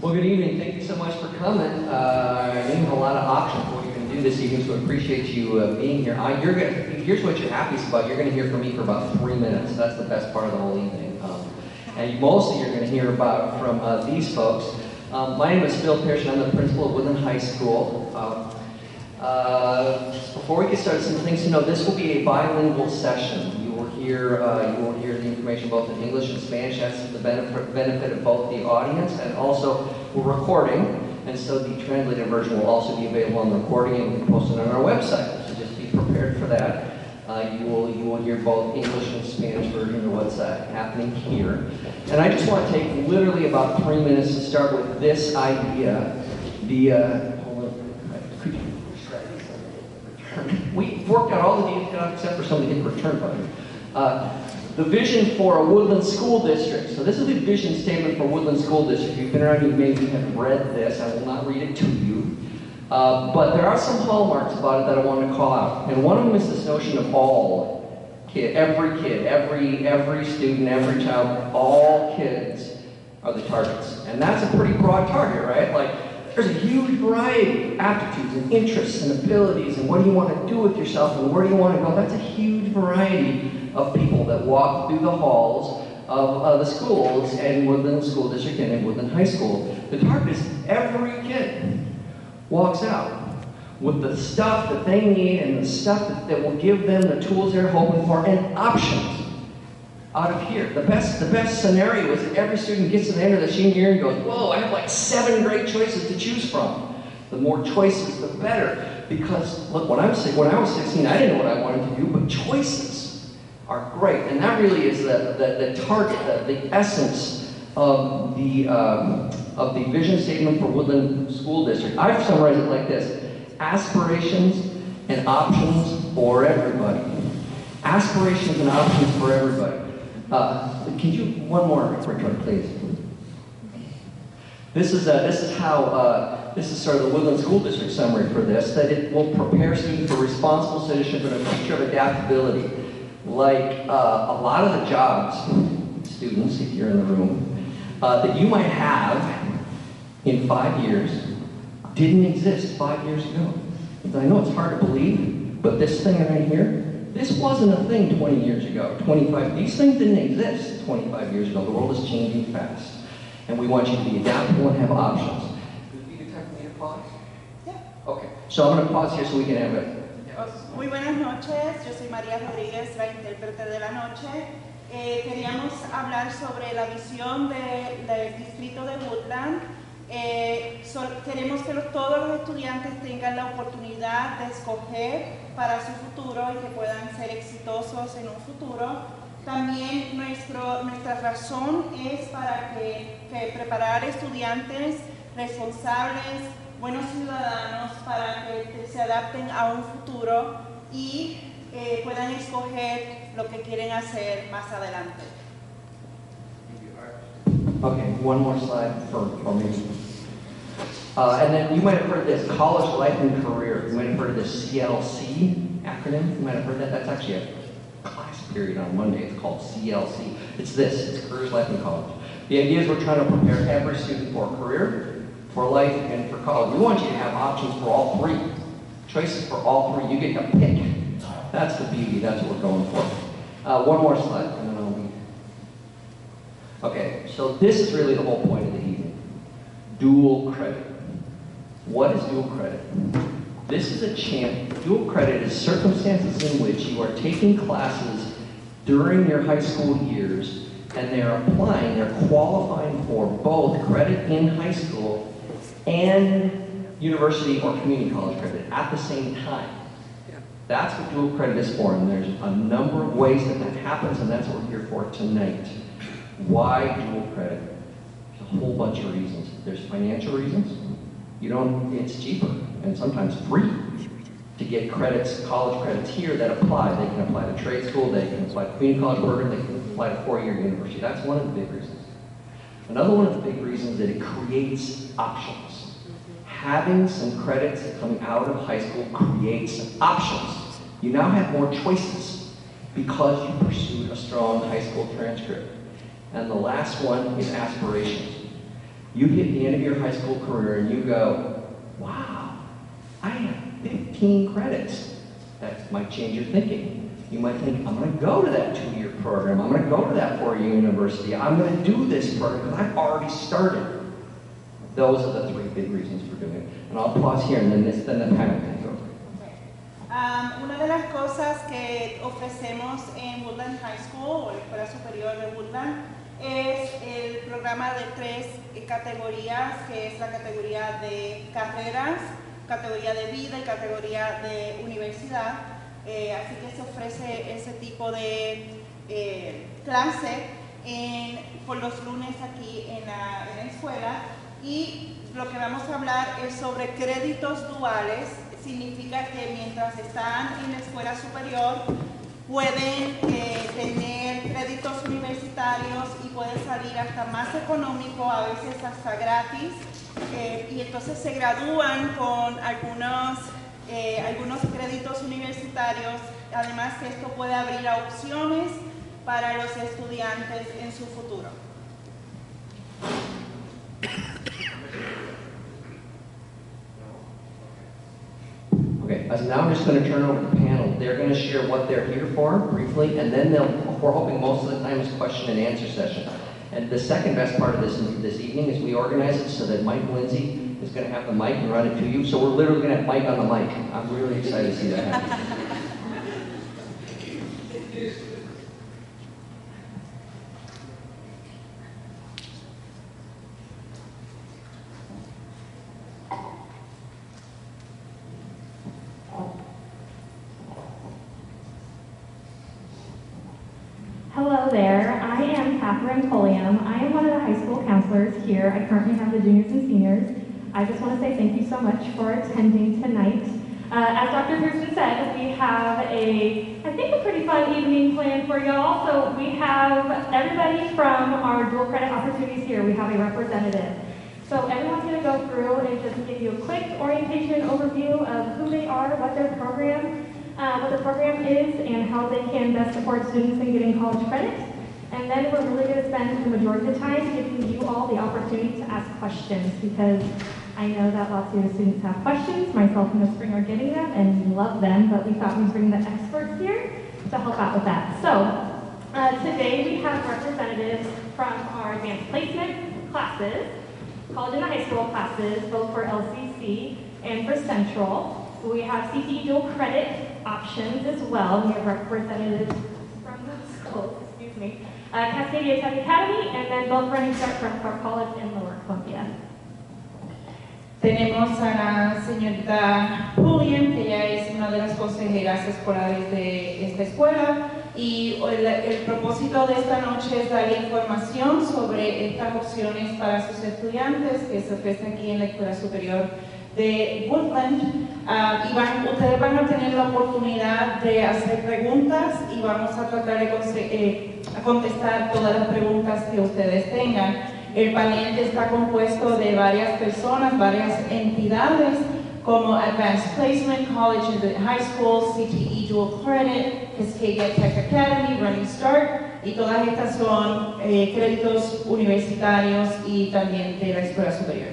Well, good evening. Thank you so much for coming. I didn't have a lot of options for what you're going to do this evening, so I appreciate you being here. Here's what you're happiest about. You're going to hear from me for about 3 minutes. That's the best part of the whole evening. And mostly you're going to hear about from these folks. My name is Phil Parrish, and I'm the principal of Woodland High School. Before we get started, some things to know. This will be a bilingual session. You will hear the information both in English and Spanish. That's for the benefit of both the audience, and also we're recording, and so the translated version will also be available on the recording, and we can post it on our website. So just be prepared for that. You will hear both English and Spanish version of what's happening here. And I just want to take literally about 3 minutes to start with this idea. We worked out all the details except for some of the hit return button. The vision for a Woodland School District. So this is the vision statement for Woodland School District. If you've been around, you maybe have read this. I will not read it to you. But there are some hallmarks about it that I want to call out. And one of them is this notion of all every student, every child, all kids are the targets. And that's a pretty broad target, right? Like, there's a huge variety of aptitudes and interests and abilities and what do you want to do with yourself and where do you want to go. That's a huge variety of people that walk through the halls of the schools and Woodland School District and in Woodland High School. The target is every kid walks out with the stuff that they need and the stuff that will give them the tools they're hoping for and options out of here. The best scenario is that every student gets to the end of the senior year and goes, whoa, I have like 7 great choices to choose from. The more choices, the better. Because look, when I was 16, I didn't know what I wanted to do, but choices are great. And that really is the target, the essence of the vision statement for Woodland School District. I've summarized it like this: aspirations and options for everybody. Aspirations and options for everybody. Can you one more return, please? This is sort of the Woodland School District summary for this. That it will prepare students for responsible citizenship and a future of adaptability. Like a lot of the jobs, students, if you're in the room, that you might have in 5 years didn't exist 5 years ago. I know it's hard to believe, but this thing right here, this wasn't a thing 20 years ago, 25. These things didn't exist 25 years ago. The world is changing fast. And we want you to be adaptable and have options. Would it be a good time for me to pause? Yeah. Okay. So I'm going to pause here so we can have it. Muy buenas noches, yo soy María Rodríguez, la intérprete de la noche. Queríamos hablar sobre la visión del distrito de Woodland. Queremos que todos los estudiantes tengan la oportunidad de escoger para su futuro y que puedan ser exitosos en un futuro. También nuestra razón es para que preparar estudiantes responsables, buenos ciudadanos, para que se adapten a un futuro y puedan escoger lo que quieren hacer más adelante. Okay, one more slide for me. And then you might have heard this, College Life and Career. You might have heard of this CLC acronym. You might have heard that. That's actually a class period on Monday. It's called CLC. It's Careers, Life, and College. The idea is we're trying to prepare every student for a career, for life, and for college. We want you to have options for all 3. Choices for all 3. You get to pick. That's the beauty. That's what we're going for. One more slide, and then I'll leave. Okay, so this is really the whole point of the evening. Dual credit. What is dual credit? This is a chance. Dual credit is circumstances in which you are taking classes during your high school years and they're qualifying for both credit in high school and university or community college credit at the same time. That's what dual credit is for, and there's a number of ways that happens, and that's what we're here for tonight. Why dual credit? There's a whole bunch of reasons. There's financial reasons. It's cheaper and sometimes free to get credits, college credits here that apply. They can apply to trade school, they can apply to community college program, they can apply to 4-year university. That's one of the big reasons. Another one of the big reasons is that it creates options. Having some credits coming out of high school creates options. You now have more choices because you pursued a strong high school transcript. And the last one is aspirations. You hit the end of your high school career and you go, wow, I have 15 credits. That might change your thinking. You might think, I'm going to go to that 2-year program. I'm going to go to that 4-year university. I'm going to do this program because I've already started. Those are the 3 big reasons for doing it. And I'll pause here and then the panel can go. Una de las cosas que ofrecemos en Woodland High School, o la Escuela Superior de Woodland, es el programa de 3 categorías, que es la categoría de carreras, categoría de vida y categoría de universidad. Así que se ofrece ese tipo de clase por los lunes aquí en la escuela. Y lo que vamos a hablar es sobre créditos duales. Significa que mientras están en la escuela superior pueden tener créditos universitarios y pueden salir hasta más económico, a veces hasta gratis, y entonces se gradúan con algunos créditos universitarios. Además que esto puede abrir opciones para los estudiantes en su futuro. Okay, now I'm just going to turn over the panel. They're going to share what they're here for briefly, and then we're hoping most of the time is question and answer session. And the second best part of this evening is we organize it so that Mike Lindsay is going to have the mic and run it to you. So we're literally going to have Mike on the mic. I'm really excited to see that happen. Hello there, I am Catherine Pulliam. I am one of the high school counselors here. I currently have the juniors and seniors. I just want to say thank you so much for attending tonight. As Dr. Pearson said, we have I think a pretty fun evening planned for y'all. So we have everybody from our dual credit opportunities here. We have a representative. So everyone's going to go through and just give you a quick orientation overview of who they are, what the program is, and how they can best support students in getting college credit. And then we're really going to spend the majority of the time giving you all the opportunity to ask questions, because I know that lots of the students have questions. Myself and the spring are getting them, and we love them, but we thought we'd bring the experts here to help out with that. So today we have representatives from our advanced placement classes, college and high school classes, both for LCC and for Central. We have CTE dual credit options as well. We have representatives from the schools, Cascadia Tech Academy, and then both Running Start from Clark College in Lower Columbia. Tenemos a la señorita Pulliam, que ella es una de las consejeras escolares de esta escuela, y el propósito de esta noche es dar información sobre estas opciones para sus estudiantes que se ofrecen aquí en la Escuela Superior de Woodland. Ustedes van a tener la oportunidad de hacer preguntas y vamos a tratar de contestar todas las preguntas que ustedes tengan. El panel está compuesto de varias personas, varias entidades como Advanced Placement, College and High School, CTE Dual Credit, Cascadia Tech Academy, Running Start, y todas estas son créditos universitarios y también de la escuela superior.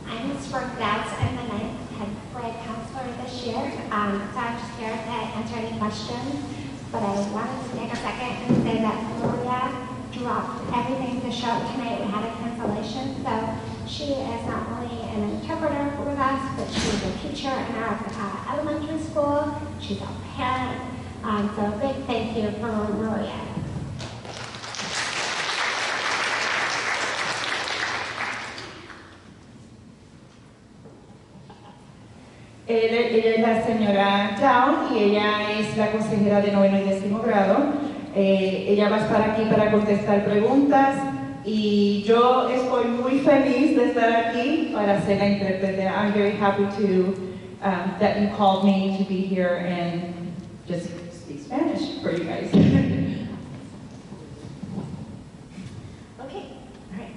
I'm Ms. Workouts. I'm the 9th head grade counselor this year. So I'm just here to answer any questions. But I wanted to take a second and say that Gloria dropped everything to show up tonight. We had a cancellation. So she is not only an interpreter with us, but she's a teacher in our elementary school. She's a parent. So a big thank you for Gloria. Ella es la señora Down y ella es la consejera de 9º y 10º grado. Ella va a estar aquí para contestar preguntas y yo estoy muy feliz de estar aquí para ser la intérprete. I'm very happy that you called me to be here and just speak Spanish for you guys. Okay, all right.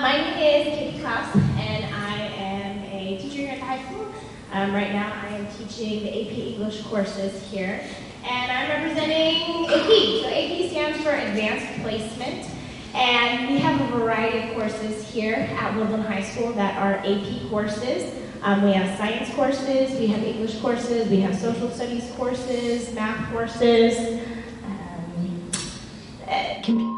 My name is Katie Klaus, and I am a teacher here at the high school. Right now I am teaching the AP English courses here, and I'm representing AP. So AP stands for Advanced Placement, And we have a variety of courses here at Woodland High School that are AP courses. We have science courses, we have English courses, we have social studies courses, math courses, computer.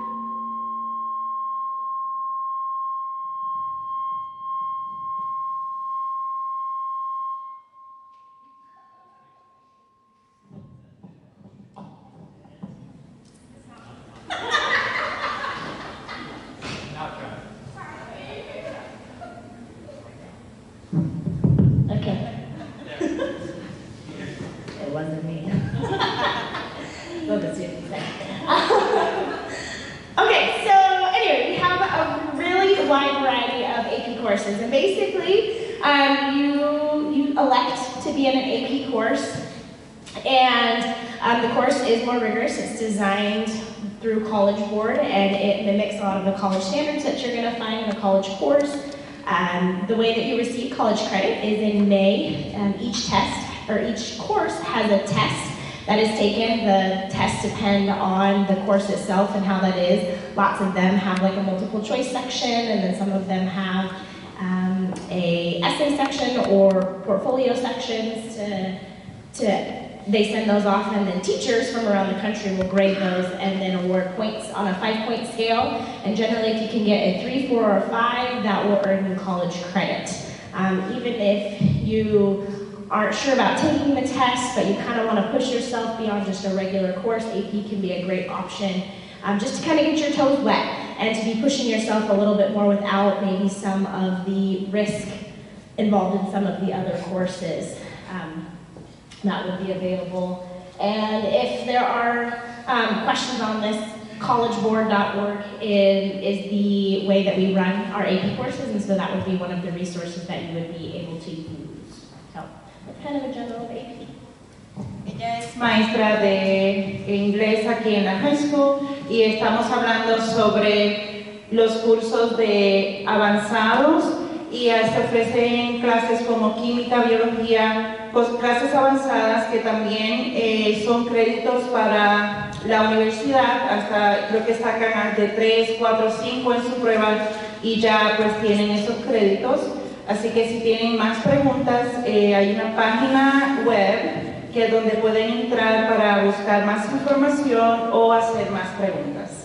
Okay. It wasn't me. Love to see it. Okay, so anyway, we have a really wide variety of AP courses, and basically, you elect to be in an AP course, and the course is more rigorous. It's designed through College Board, and it mimics a lot of the college standards that you're going to find in a college course. The way that you receive college credit is in May. Each test, or each course has a test that is taken. The tests depend on the course itself and how that is. Lots of them have like a multiple choice section, and then some of them have a essay section or portfolio sections they send those off, and then teachers from around the country will grade those and then award points on a 5-point scale. And generally, if you can get a 3, 4, or 5, that will earn you college credit. Even if you aren't sure about taking the test, but you kind of want to push yourself beyond just a regular course, AP can be a great option just to kind of get your toes wet and to be pushing yourself a little bit more without maybe some of the risk involved in some of the other courses that would be available. And if there are questions on this, collegeboard.org is the way that we run our AP courses, and so that would be one of the resources that you would be able to use. So, that's kind of a general of AP. Ella es maestra de inglés aquí en la high school y estamos hablando sobre los cursos de avanzados y se ofrecen clases como química, biología, clases avanzadas que también son créditos para la universidad, hasta creo que sacan de 3, 4, 5 en su prueba y ya pues tienen esos créditos. Así que si tienen más preguntas, hay una página web que es donde pueden entrar para buscar más información o hacer más preguntas.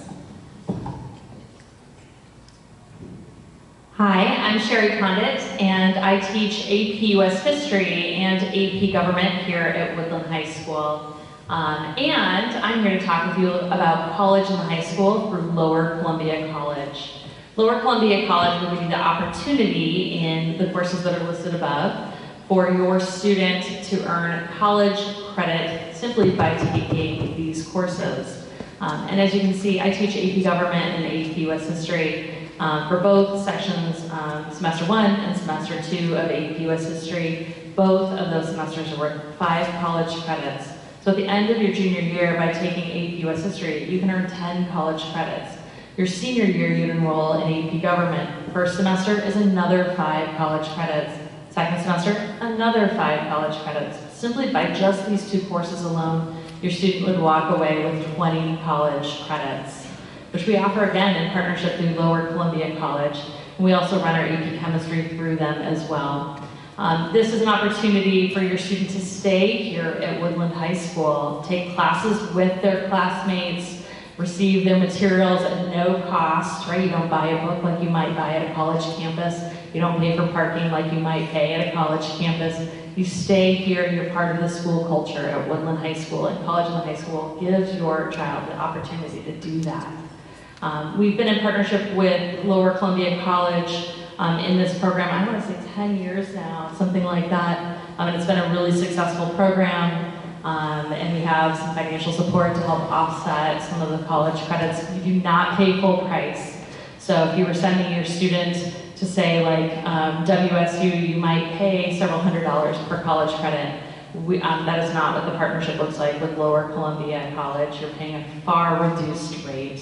Hi, I'm Sherry Condit, and I teach AP US History and AP Government here at Woodland High School. And I'm here to talk with you about college in the high school through Lower Columbia College. Lower Columbia College will give you the opportunity in the courses that are listed above for your student to earn college credit simply by taking these courses. And as you can see, I teach AP Government and AP US History for both sections, semester 1 and semester 2 of AP US History. Both of those semesters are worth 5 college credits. So at the end of your junior year, by taking AP US History, you can earn 10 college credits. Your senior year, you enroll in AP Government. First semester is another 5 college credits. Second semester, another 5 college credits. Simply by just these 2 courses alone, your student would walk away with 20 college credits, which we offer again in partnership through Lower Columbia College. And we also run our AP Chemistry through them as well. This is an opportunity for your student to stay here at Woodland High School, take classes with their classmates, receive their materials at no cost, right? You don't buy a book like you might buy at a college campus. You don't pay for parking like you might pay at a college campus. You stay here, you're part of the school culture at Woodland High School, and College in the High School gives your child the opportunity to do that. We've been in partnership with Lower Columbia College in this program, I want to say 10 years now, something like that. And it's been a really successful program. And we have some financial support to help offset some of the college credits. You do not pay full price. So if you were sending your student to say like WSU, you might pay several $100s per college credit. That is not what the partnership looks like with Lower Columbia College. You're paying a far reduced rate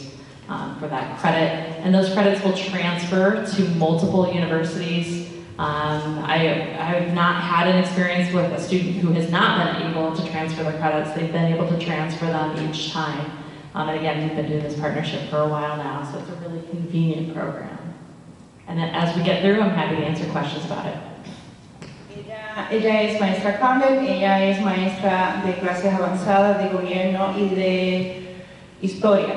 for that credit. And those credits will transfer to multiple universities. I have not had an experience with a student who has not been able to transfer their credits. They've been able to transfer them each time. And again, we've been doing this partnership for a while now, so it's a really really convenient program. And then as we get through, I'm happy to answer questions about it. Ella es maestra Condon, ella es maestra de clases avanzadas de gobierno y de historia.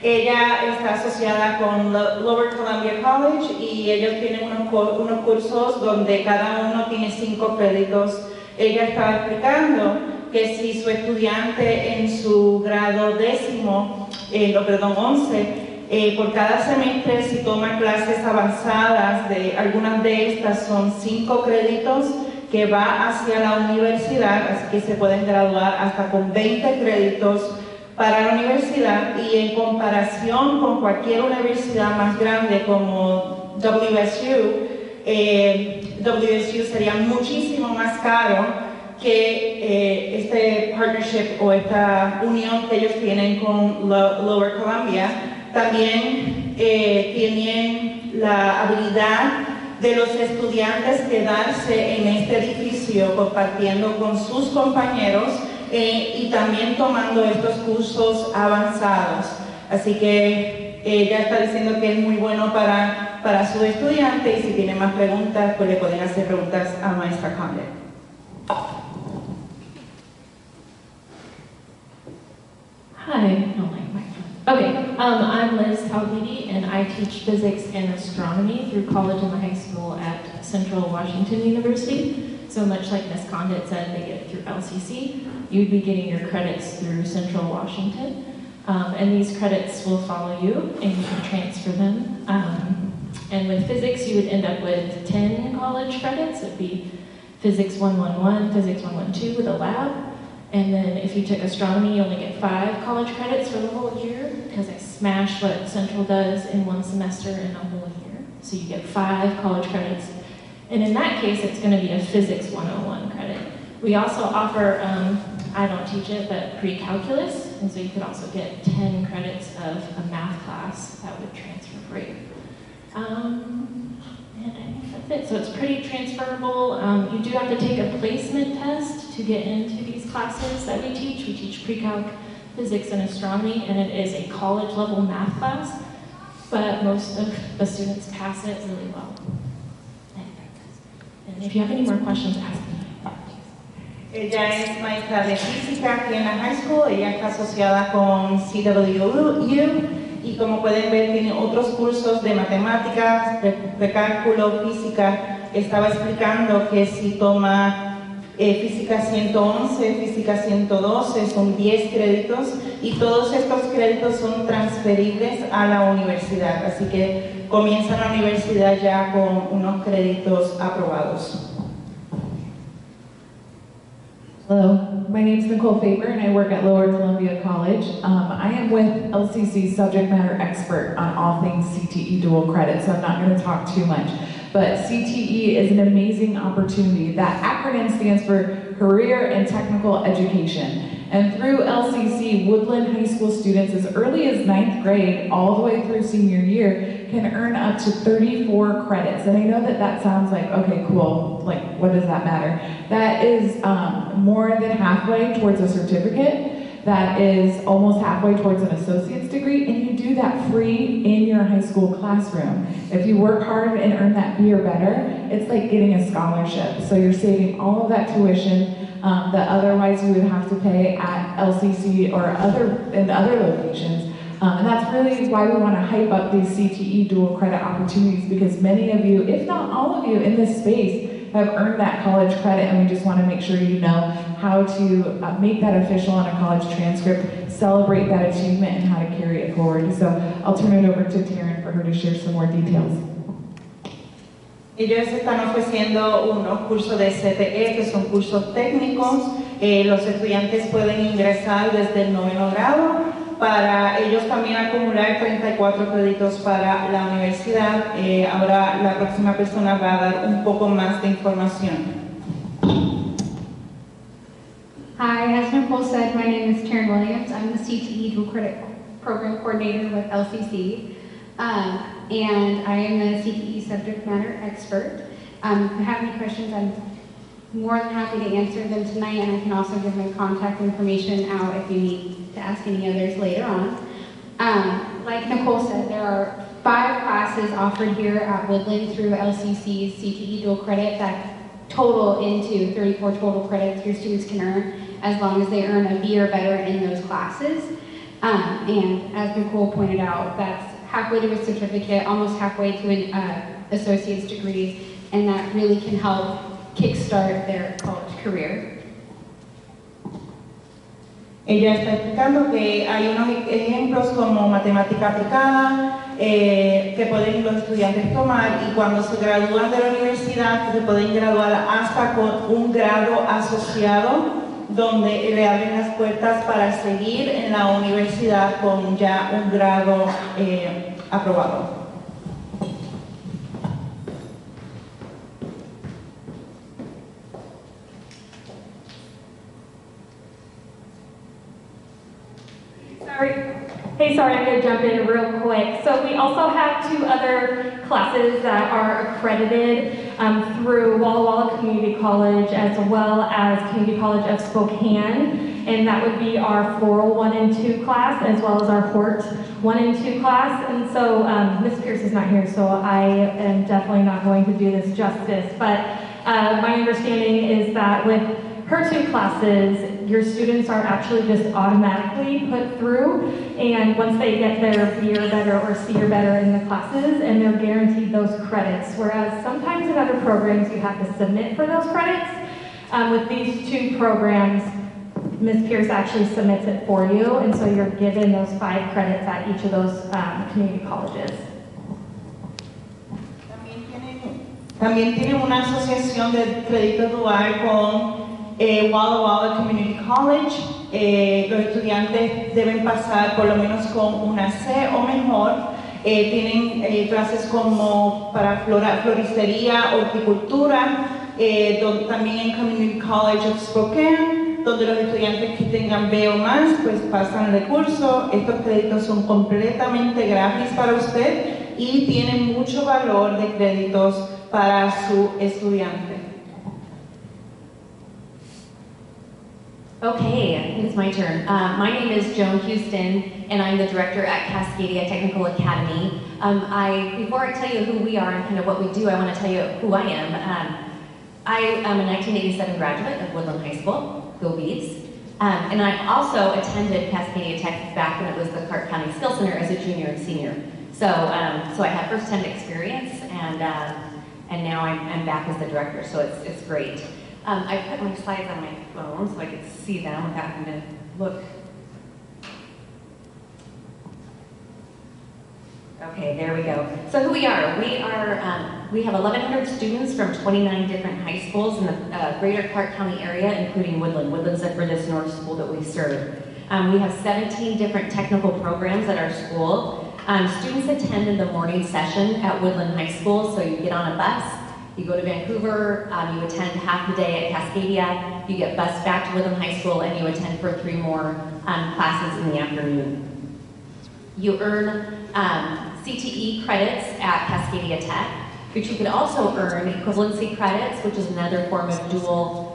Ella está asociada con Lower Columbia College y ellos tienen unos cursos donde cada uno tiene 5 créditos. Ella estaba explicando que si su estudiante en su grado 11, por cada semestre si toma clases avanzadas, algunas de estas son 5 créditos que va hacia la universidad, así que se pueden graduar hasta con 20 créditos para la universidad, y en comparación con cualquier universidad más grande como WSU, WSU sería muchísimo más caro que este partnership o esta unión que ellos tienen con Lower Columbia. También tienen la habilidad de los estudiantes quedarse en este edificio compartiendo con sus compañeros y también tomando estos cursos avanzados. Así que ella está diciendo que es muy bueno para su estudiante, y si tienen más preguntas, pues le pueden hacer preguntas a maestra Conde. Hi. Okay, I'm Liz Calvidi, and I teach physics and astronomy through college and the high school at Central Washington University. So much like Ms. Condit said, they get it through LCC. You'd be getting your credits through Central Washington. And these credits will follow you, and you can transfer them. And with physics, you would end up with 10 college credits. It'd be Physics 111, Physics 112 with a lab. And then if you took astronomy, you only get 5 college credits for the whole year, because I smash what Central does in one semester in a whole year. So you get 5 college credits. And in that case, it's going to be a Physics 101 credit. We also offer, I don't teach it, but pre-calculus. And so you could also get 10 credits of a math class that would transfer free. And I think that's it. So it's pretty transferable. You do have to take a placement test to get into these classes that we teach. We teach pre-calc, physics, and astronomy, and it is a college-level math class, but most of the students pass it really well. And if you have any more questions, ask me. Ella es maestra de física aquí en la high school. Ella está asociada con CWU y, como pueden ver, tiene otros cursos de matemáticas, de cálculo, física. Estaba explicando que si toma física 111, física 112, son 10 créditos, y todos estos créditos son transferibles a la universidad. Así que comienza la universidad ya con unos créditos aprobados. Hello, my name is Nicole Faber and I work at Lower Columbia College. I am with LCC subject matter expert on all things CTE dual credit, so I'm not going to talk too much. But CTE is an amazing opportunity. That acronym stands for Career and Technical Education. And through LCC, Woodland High School students as early as 9th grade all the way through senior year can earn up to 34 credits. And I know that that sounds like, okay, cool, like what does that matter? That is more than halfway towards a certificate. That is almost halfway towards an associate's degree, and you do that free in your high school classroom. If you work hard and earn that B or better, it's like getting a scholarship. So you're saving all of that tuition that otherwise you would have to pay at LCC or in other locations. And that's really why we want to hype up these CTE dual credit opportunities, because many of you, if not all of you in this space, have earned that college credit, and we just want to make sure you know how to make that official on a college transcript, celebrate that achievement, and how to carry it forward. So I'll turn it over to Taryn for her to share some more details. Ellos están ofreciendo unos cursos de CTE, que son cursos técnicos. Los estudiantes pueden ingresar desde el 9º grado para ellos también acumular 34 créditos para la universidad. Ahora la próxima persona va a dar un poco más de información. Hi, as Nicole said, my name is Taryn Williams. I'm the CTE Dual Credit Program Coordinator with LCC. And I am a CTE subject matter expert. If you have any questions, I'm more than happy to answer them tonight, and I can also give my contact information out if you need to ask any others later on. Like Nicole said, there are 5 classes offered here at Woodland through LCC's CTE dual credit that total into 34 total credits your students can earn as long as they earn a B or better in those classes. And as Nicole pointed out, that's halfway to a certificate, almost halfway to an associate's degree, and that really can help kickstart their college career. Ella está explicando que hay unos ejemplos como matemática aplicada que pueden los estudiantes tomar, y cuando se gradúan de la universidad se pueden graduar hasta con un grado asociado, donde le abren las puertas para seguir en la universidad con ya un grado aprobado. Sorry, I'm going to jump in real quick. So we also have 2 other classes that are accredited through Walla Walla Community College as well as Community College of Spokane, and that would be our Floral 1 and 2 class as well as our Hort 1 and 2 class. And so Ms. Pierce is not here, so I am definitely not going to do this justice, but my understanding is that with her 2 classes, your students are actually just automatically put through, and once they get their B or better or C or better in the classes, and they're guaranteed those credits, whereas sometimes in other programs you have to submit for those credits. With these 2 programs, Ms. Pierce actually submits it for you, and so you're given those 5 credits at each of those community colleges. También tienen una asociación de crédito dual con Walla Walla Community College. Los estudiantes deben pasar por lo menos con una C o mejor. Tienen clases como para floristería, horticultura, también en Community College of Spokane, donde los estudiantes que tengan B o más pues pasan el curso. Estos créditos son completamente gratis para usted y tienen mucho valor de créditos para su estudiante. Okay, I think it's my turn. My name is Joan Houston, and I'm the director at Cascadia Technical Academy. Before I tell you who we are and kind of what we do, I want to tell you who I am. I am a 1987 graduate of Woodland High School, go Bees. And I also attended Cascadia Tech back when it was the Clark County Skills Center as a junior and senior. So I have first-hand experience, and now I'm back as the director, so it's great. I put my slides on my phone so I could see them without having to look. Okay, there we go. So who we are? We have 1,100 students from 29 different high schools in the greater Clark County area, including Woodland. Woodland's the furthest north school that we serve. We have 17 different technical programs at our school. Students attend in the morning session at Woodland High School, so you get on a bus, you go to Vancouver, you attend half the day at Cascadia, you get bused back to Woodland High School, and you attend for 3 more classes in the afternoon. You earn CTE credits at Cascadia Tech, but you could also earn equivalency credits, which is another form of dual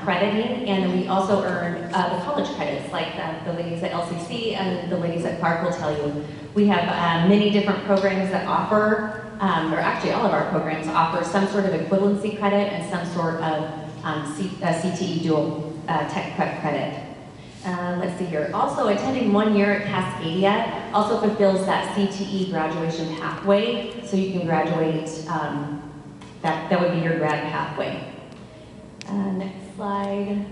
crediting, and then we also earn the college credits, like the ladies at LCC and the ladies at Clark will tell you. We have many different programs that offer, or actually all of our programs offer some sort of equivalency credit and some sort of CTE dual tech prep credit. Let's see here. Also, attending 1 year at Cascadia also fulfills that CTE graduation pathway, so you can graduate, that would be your grad pathway. Next slide.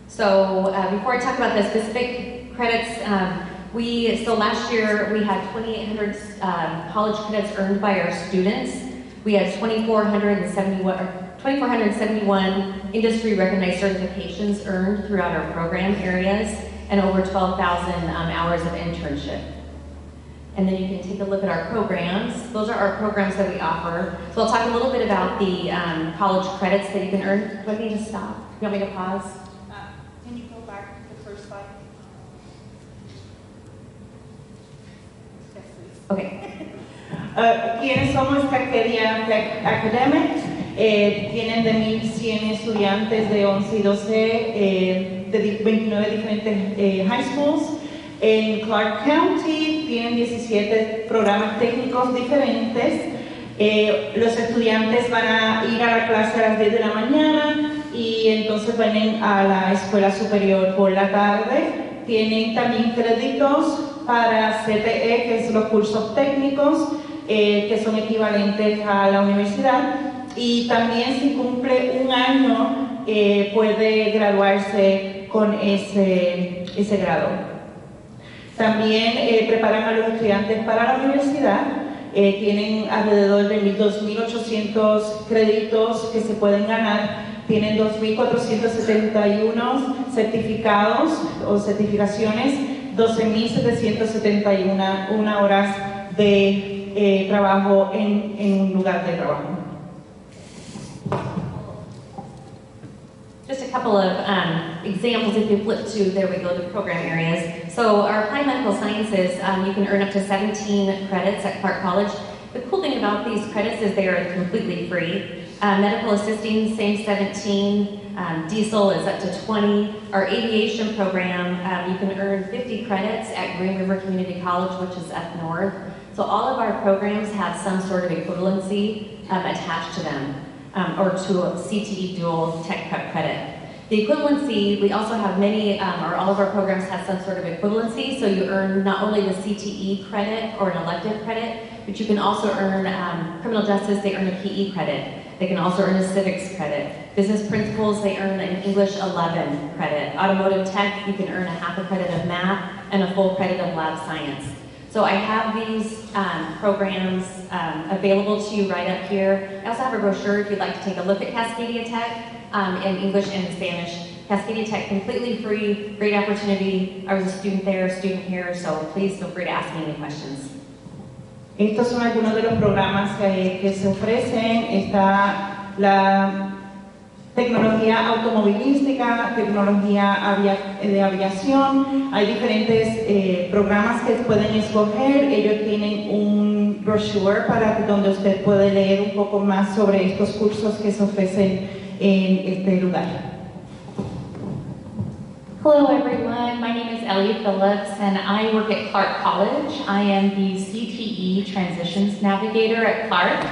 So before I talk about the specific credits, so last year we had 2,800 college credits earned by our students. We had 2,471 industry recognized certifications earned throughout our program areas, and over 12,000 hours of internship. And then you can take a look at our programs. Those are our programs that we offer. So I'll talk a little bit about the college credits that you can earn. Do I need to stop? You want me to pause? Can you go back to the first slide? Yes, please. Okay. ¿Quiénes somos Cascadia Tech Academics? Tienen de 1,100 estudiantes de 11 y 12 de 29 diferentes high schools. En Clark County tienen 17 programas técnicos diferentes. Los estudiantes van a ir a la clase a las 10 de la mañana y entonces van a la escuela superior por la tarde. Tienen también créditos para CTE, que es los cursos técnicos, que son equivalentes a la universidad. Y también si cumple un año, puede graduarse con ese grado. También preparan a los estudiantes para la universidad. Tienen alrededor de 2.800 créditos que se pueden ganar. Tienen 2.471 certificados o certificaciones, 12.771 horas de trabajo en un lugar de trabajo. Just a couple of examples if you flip to, there we go, the program areas. So our applied medical sciences, you can earn up to 17 credits at Clark College. The cool thing about these credits is they are completely free. Medical assisting, same 17. Diesel is up to 20. Our aviation program, you can earn 50 credits at Green River Community College, which is up north. So all of our programs have some sort of equivalency attached to them. Or to a CTE dual tech prep credit. The equivalency, we also have many, or all of our programs have some sort of equivalency, so you earn not only the CTE credit or an elective credit, but you can also earn criminal justice, they earn a PE credit. They can also earn a civics credit. Business principles, they earn an English 11 credit. Automotive tech, you can earn a half a credit of math and a full credit of lab science. So I have these programs available to you right up here. I also have a brochure if you'd like to take a look at Cascadia Tech in English and in Spanish. Cascadia Tech, completely free, great opportunity. I was a student there, student here, so please feel free to ask me any questions. Estos son algunos de los programas que se ofrecen. Está la tecnología automovilística, tecnología de aviación. Hay diferentes programas que pueden escoger. Ellos tienen un brochure para donde usted puede leer un poco más sobre estos cursos que se ofrecen en este lugar. Hello everyone, my name is Ellie Phillips and I work at Clark College. I am the CTE Transitions Navigator at Clark.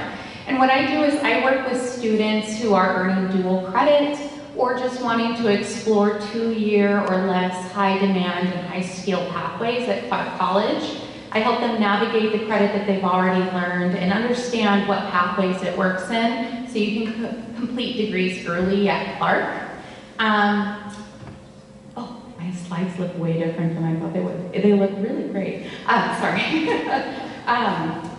And what I do is I work with students who are earning dual credit or just wanting to explore 2-year or less high demand and high skill pathways at Clark College. I help them navigate the credit that they've already learned and understand what pathways it works in so you can complete degrees early at Clark. Oh, my slides look way different than I thought they would. They look really great. Sorry.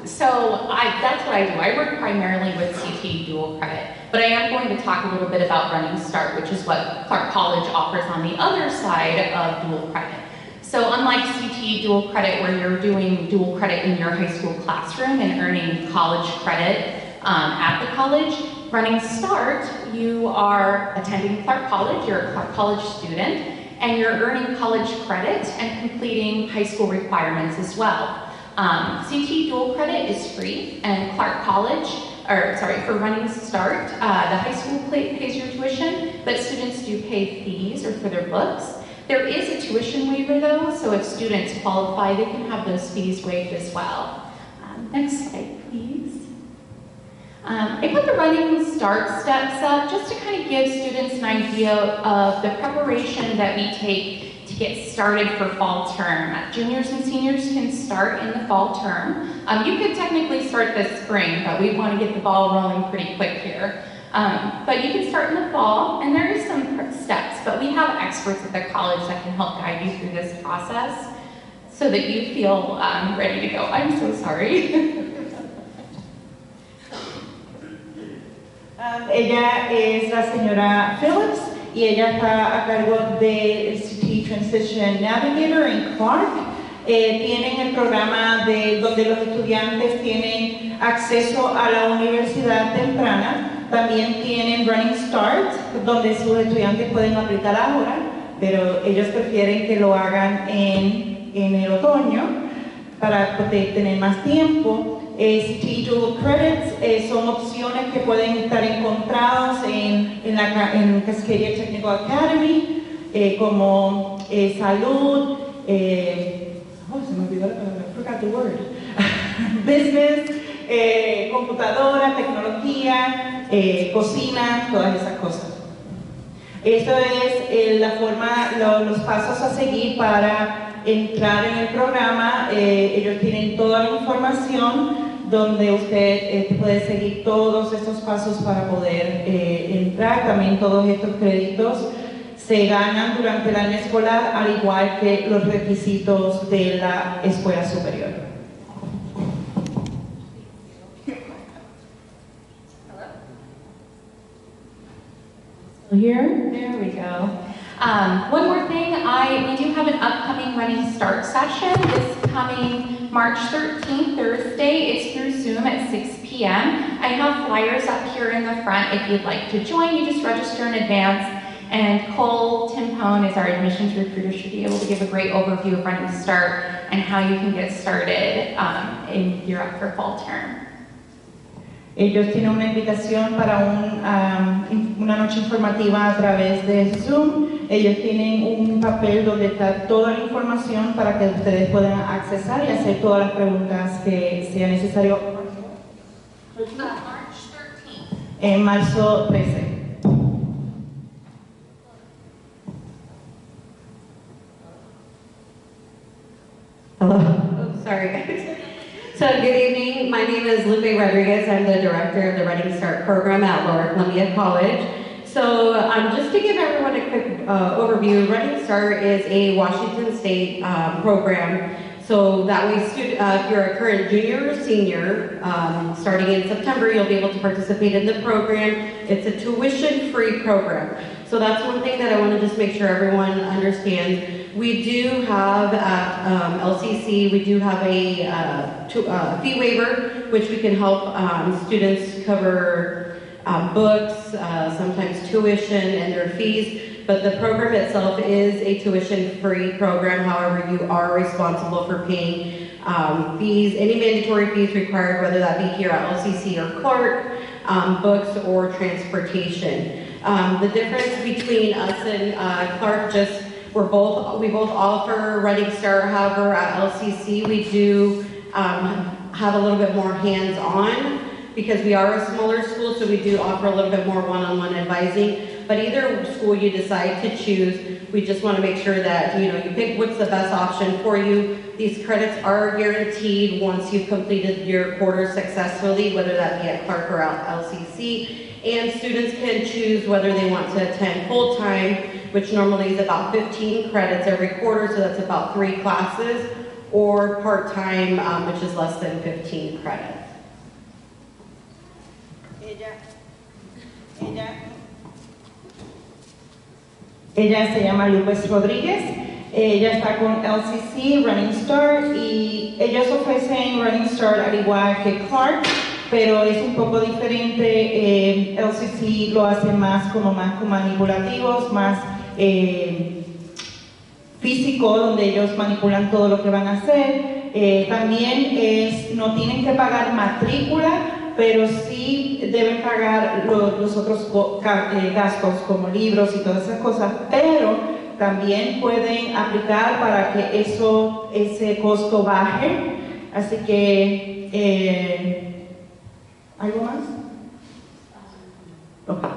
So that's what I do. I work primarily with CTE dual credit, but I am going to talk a little bit about Running Start, which is what Clark College offers on the other side of dual credit. So unlike CTE dual credit, where you're doing dual credit in your high school classroom and earning college credit at the college, Running Start, you are attending Clark College, you're a Clark College student, and you're earning college credit and completing high school requirements as well. CTE dual credit is free, and Clark College, for Running Start, the high school pays your tuition, but students do pay fees or for their books. There is a tuition waiver though, so if students qualify, they can have those fees waived as well. Next slide, please. I put the Running Start steps up just to kind of give students an idea of the preparation that we take to get started for fall term. Juniors and seniors can start in the fall term. You could technically start this spring, but we want to get the ball rolling pretty quick here. But you can start in the fall, and there is some steps, but we have experts at the college that can help guide you through this process so that you feel ready to go. I'm so sorry. Ella es la señora Phillips y ella está a cargo del CTE Transition Navigator en Clark. Tienen el programa donde los estudiantes tienen acceso a la universidad temprana. También tienen Running Start, donde sus estudiantes pueden aplicar ahora, pero ellos prefieren que lo hagan en el otoño para poder tener más tiempo. CTE Dual Credits son opciones que pueden estar encontradas en Cascadia Technical Academy, como salud, se me olvidó la palabra, I forgot the word. Business, computadora, tecnología, cocina, todas esas cosas. Esto es la forma, los pasos a seguir para entrar en el programa. Ellos tienen toda la información donde usted puede seguir todos estos pasos para poder entrar. También todos estos créditos se ganan durante el año escolar, al igual que los requisitos de la escuela superior. Here. There we go. One more thing, we do have an upcoming Running Start session this coming March 13th, Thursday. It's through Zoom at 6 p.m. I have flyers up here in the front if you'd like to join. You just register in advance. And Cole Timpone is our admissions recruiter, should be able to give a great overview of Running Start and how you can get started in your up for fall term. Ellos tienen una invitación para una noche informativa a través de Zoom. Ellos tienen un papel donde está toda la información para que ustedes puedan accesar y hacer todas las preguntas que sea necesario. March 13th. En marzo 13. Hello. Oh, sorry, guys. So, good evening. My name is Lupe Rodriguez. I'm the director of the Running Start program at Lower Columbia College. So, just to give everyone a quick overview, Running Start is a Washington State program. So that way, if you're a current junior or senior, starting in September, you'll be able to participate in the program. It's a tuition-free program. So that's one thing that I want to just make sure everyone understands. We do have at LCC, we do have a fee waiver, which we can help students cover books, sometimes tuition and their fees. But the program itself is a tuition-free program. However, you are responsible for paying fees, any mandatory fees required, whether that be here at LCC or Clark, books or transportation. The difference between us and Clark, we both offer Running Start. However, at LCC we do have a little bit more hands-on because we are a smaller school, so we do offer a little bit more one-on-one advising. But either school you decide to choose, we just want to make sure that you pick what's the best option for you. These credits are guaranteed once you've completed your quarter successfully, whether that be at Clark or at LCC. And students can choose whether they want to attend full-time, which normally is about 15 credits every quarter, so that's about 3 classes, or part-time, which is less than 15 credits. Ella se llama Lupes Rodríguez, ella está con LCC, Running Start, y ellos ofrecen Running Start al igual que Clark, pero es un poco diferente. LCC lo hace más manipulativos, más físico, donde ellos manipulan todo lo que van a hacer. También no tienen que pagar matrícula, pero sí deben pagar los otros gastos como libros y todas esas cosas, pero también pueden aplicar para que ese costo baje. Así que, ¿algo más? Okay.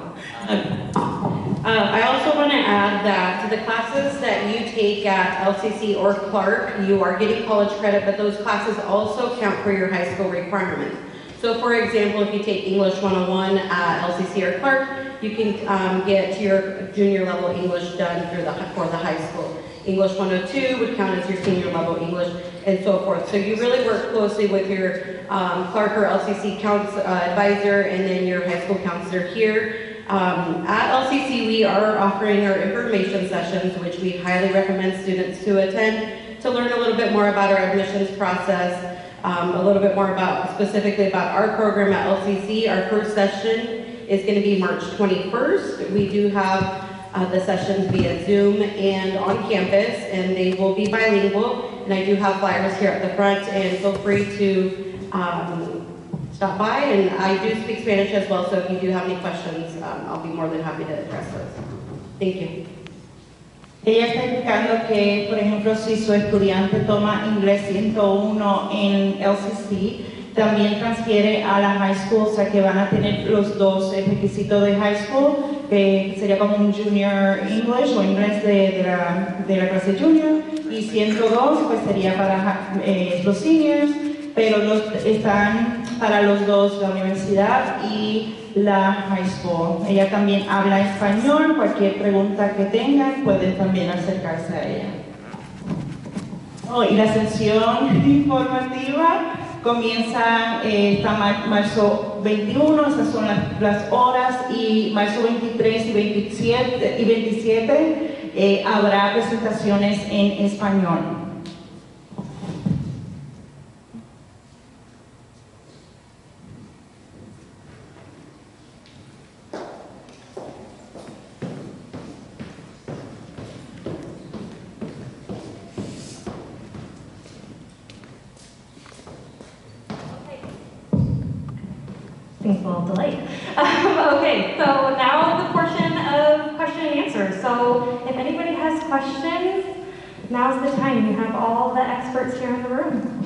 I also want to add that to the classes that you take at LCC or Clark, you are getting college credit, but those classes also count for your high school requirements. So for example, if you take English 101 at LCC or Clark, you can get your junior level English done for the high school. English 102 would count as your senior level English, and so forth. So you really work closely with your Clark or LCC advisor and then your high school counselor here. At LCC, we are offering our information sessions, which we highly recommend students to attend to learn a little bit more about our admissions process, a little bit more specifically about our program at LCC. Our first session is going to be March 21st. We do have the sessions via Zoom and on campus, and they will be bilingual. And I do have flyers here at the front, and feel free to stop by. And I do speak Spanish as well, so if you do have any questions, I'll be more than happy to address those. Thank you. Ella está explicando que, por ejemplo, si su estudiante toma inglés 101 en LCC, también transfiere a la high school, o sea que van a tener los dos requisitos de high school, que sería como un junior English o inglés de la clase junior, y 102 pues sería para los seniors, pero están para los dos, la universidad y la high school. Ella también habla español, cualquier pregunta que tengan pueden también acercarse a ella. Oh, y la sesión informativa comienza hasta marzo 21, esas son las horas, y marzo 23 y 27 habrá presentaciones en español. Thanks, a little delay. Okay, so now the portion of question and answer. So if anybody has questions, now's the time. You have all the experts here in the room.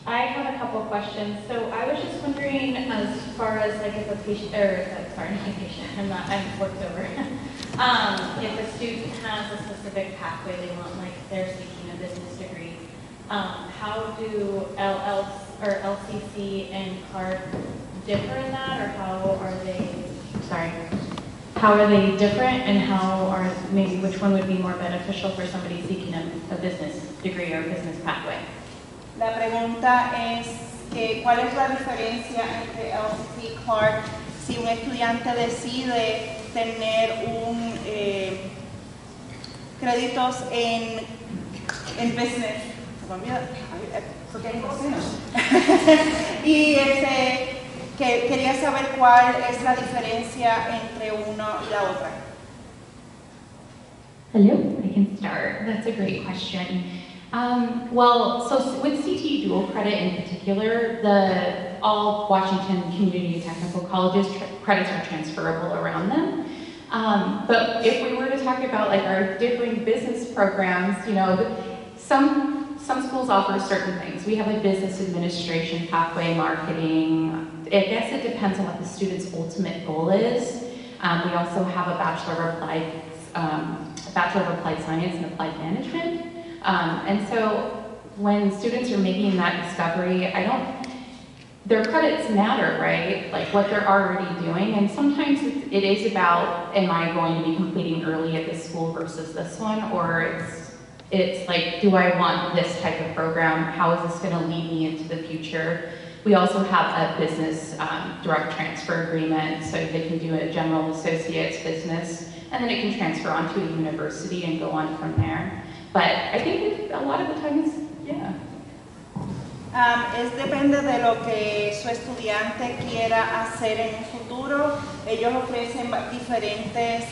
I have a couple of questions. So I was just wondering, as far as like if a patient, or sorry, not a patient, I'm worked over. If a student has a specific pathway they want, like they're seeking a business degree, how do LCC and Clark differ in that, or how are they different, and how are maybe which one would be more beneficial for somebody seeking a business degree or business pathway? La pregunta es que ¿cuál es la diferencia entre LCC y Clark si un estudiante decide tener créditos en business? Y que quería saber cuál es la diferencia entre uno y la otra. Hello, I can start. That's a great question. Well, so with CTE dual credit in particular, all Washington Community Technical Colleges credits are transferable around them. But if we were to talk about like our different business programs, you know, some schools offer certain things. We have a business administration pathway, marketing. I guess it depends on what the student's ultimate goal is. We also have a Bachelor of Applied Science and Applied Management. And so when students are making that discovery, their credits matter, right? Like what they're already doing. And sometimes it is about, am I going to be completing early at this school versus this one? Or it's like, do I want this type of program? How is this going to lead me into the future? We also have a business direct transfer agreement, so they can do a general associate's business, and then it can transfer onto a university and go on from there. But I think a lot of the time it's, yeah. Depende de lo que su estudiante quiera hacer en un futuro. Ellos ofrecen diferentes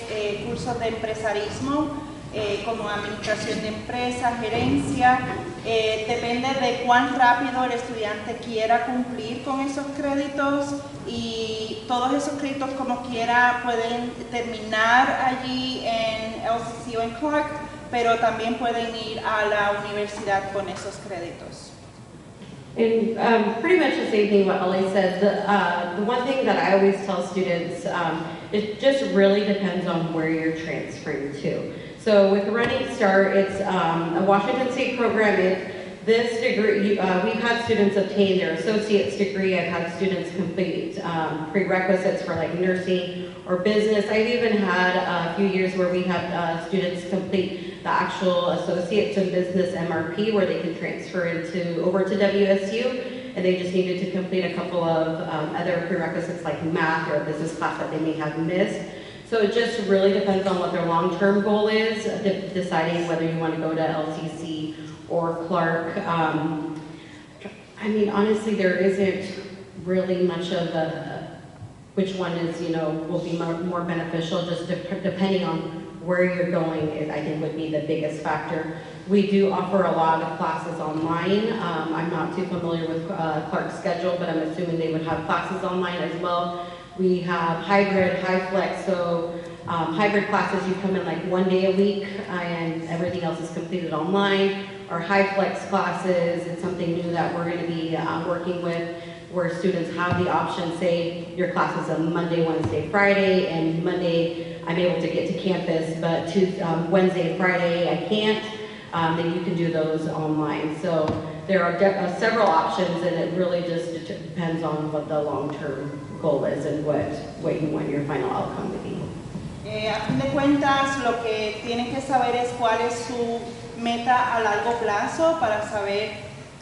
cursos de empresarismo, como administración de empresas, gerencia. Depende de cuán rápido el estudiante quiera cumplir con esos créditos, y todos esos créditos como quiera pueden terminar allí en LCC o en Clark, pero también pueden ir a la universidad con esos créditos. And pretty much the same thing what Ellie said. The one thing that I always tell students, it just really depends on where you're transferring to. So with Running Start, it's a Washington State program. This degree, we've had students obtain their associate's degree. I've had students complete prerequisites for like nursing or business. I've even had a few years where we have students complete the actual associates in business MRP, where they can transfer over to WSU, and they just needed to complete a couple of other prerequisites like math or a business class that they may have missed. So it just really depends on what their long-term goal is, deciding whether you want to go to LCC or Clark. I mean, honestly, there isn't really much of which one is, will be more beneficial, just depending on where you're going, I think would be the biggest factor. We do offer a lot of classes online. I'm not too familiar with Clark's schedule, but I'm assuming they would have classes online as well. We have hybrid, high flex, so hybrid classes, you come in like 1 day a week and everything else is completed online. Our high flex classes, it's something new that we're going to be working with, where students have the option, say your class is a Monday, Wednesday, Friday, and Monday I'm able to get to campus, but Wednesday and Friday I can't, then you can do those online. So there are several options, and it really just depends on what the long-term goal is and what you want your final outcome to be. A fin de cuentas, lo que tienen que saber es cuál es su meta a largo plazo para saber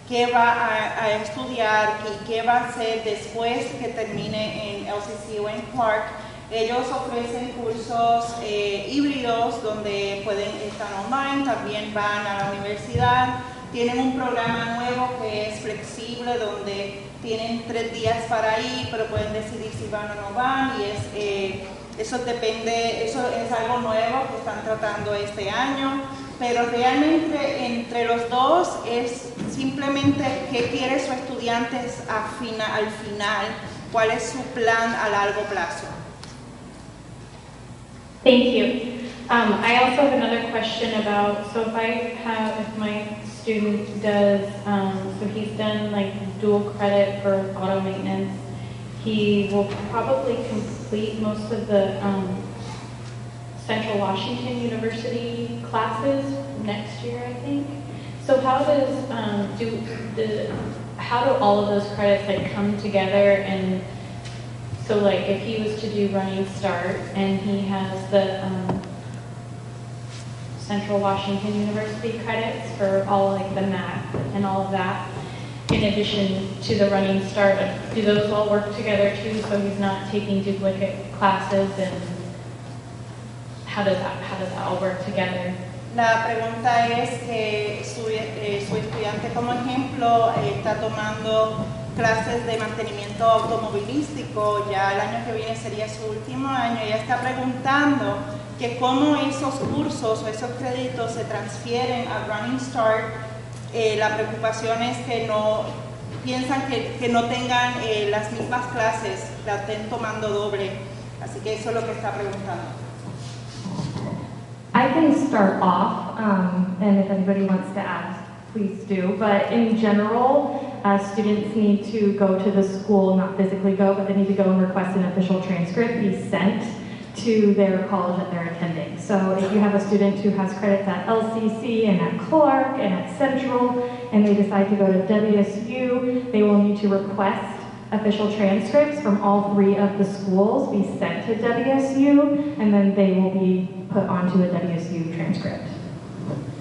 qué va a estudiar y qué va a hacer después que termine en LCC o en Clark. Ellos ofrecen cursos híbridos donde pueden estar online, también van a la universidad. Tienen un programa nuevo que es flexible, donde tienen 3 días para ir, pero pueden decidir si van o no van, y eso es algo nuevo que están tratando este año, pero realmente entre los dos es simplemente qué quiere su estudiante al final, cuál es su plan a largo plazo. Thank you. I also have another question about, so if my student does, so he's done like dual credit for auto maintenance, he will probably complete most of the Central Washington University classes next year, I think. So how do all of those credits like come together? And so like if he was to do Running Start and he has the Central Washington University credits for all like the math and all of that, in addition to the Running Start, do those all work together too, so he's not taking duplicate classes, and how does that all work together? La pregunta es que su estudiante, como ejemplo, está tomando clases de mantenimiento automovilístico, ya el año que viene sería su último año, y ella está preguntando que cómo esos cursos o esos créditos se transfieren a Running Start. La preocupación es que no piensan que no tengan las mismas clases, la estén tomando doble, así que eso es lo que está preguntando. I can start off, and if anybody wants to ask, please do. But in general, students need to go to the school, not physically go, but they need to go and request an official transcript be sent to their college that they're attending. So if you have a student who has credits at LCC and at Clark and at Central, and they decide to go to WSU, they will need to request official transcripts from all 3 of the schools be sent to WSU, and then they will be put onto a WSU transcript.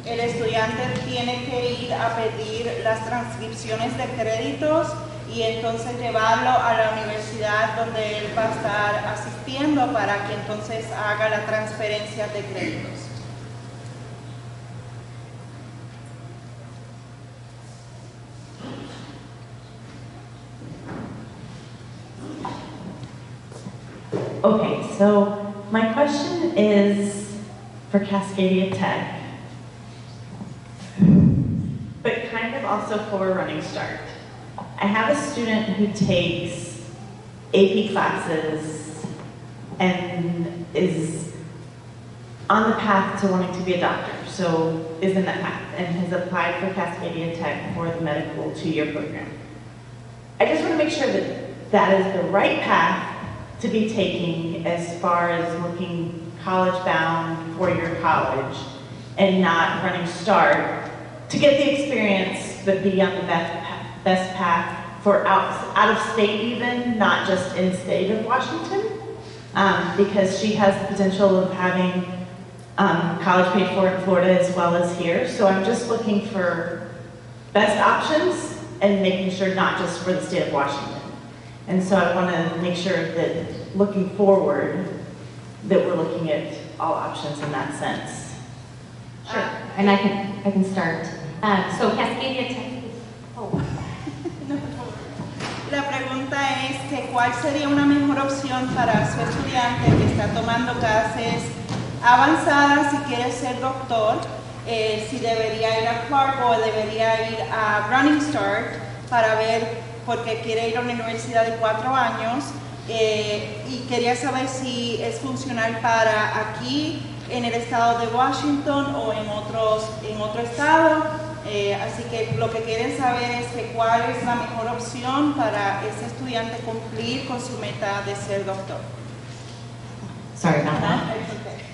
El estudiante tiene que ir a pedir las transcripciones de créditos y entonces llevarlo a la universidad donde él va a estar asistiendo para que entonces haga la transferencia de créditos. Okay, so my question is for Cascadia Tech, but kind of also for Running Start. I have a student who takes AP classes and is on the path to wanting to be a doctor, so is in that path, and has applied for Cascadia Tech for the medical 2-year program. I just want to make sure that that is the right path to be taking as far as looking college-bound, 4-year college, and not Running Start to get the experience, but be on the best path for out of state even, not just in state of Washington, because she has the potential of having college paid for in Florida as well as here. So I'm just looking for best options and making sure not just for the state of Washington. And so I want to make sure that looking forward, that we're looking at all options in that sense. Sure, and I can start. So Cascadia Tech. La pregunta es que cuál sería una mejor opción para su estudiante que está tomando clases avanzadas si quiere ser doctor, si debería ir a Clark o debería ir a Running Start para ver, porque quiere ir a una universidad de 4 años, y quería saber si es funcional para aquí en el estado de Washington o en otro estado. Así que lo que quieren saber es que cuál es la mejor opción para ese estudiante cumplir con su meta de ser doctor. Sorry about that.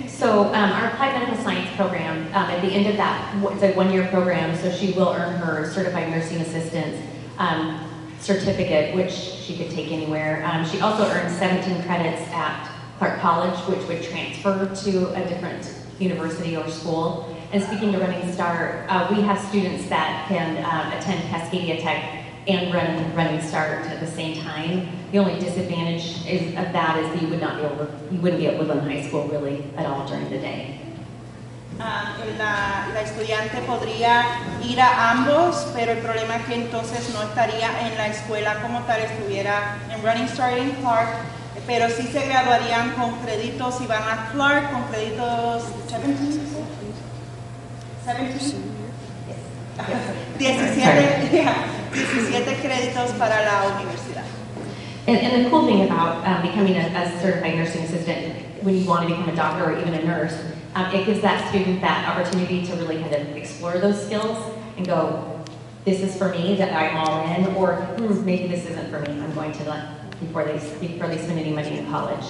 So our applied medical science program, at the end of that, it's a one-year program, so she will earn her certified nursing assistant certificate, which she could take anywhere. She also earns 17 credits at Clark College, which would transfer to a different university or school. And speaking to Running Start, we have students that can attend Cascadia Tech and run Running Start at the same time. The only disadvantage of that is that you wouldn't be at Woodland High School really at all during the day. La estudiante podría ir a ambos, pero el problema es que entonces no estaría en la escuela como tal, estuviera en Running Start en Clark, pero sí se graduarían con créditos y van a Clark con créditos 17 créditos para la universidad. And the cool thing about becoming a certified nursing assistant, when you want to become a doctor or even a nurse, it gives that student that opportunity to really kind of explore those skills and go, this is for me, that I'm all in, or maybe this isn't for me, I'm going to before they spend any money in college.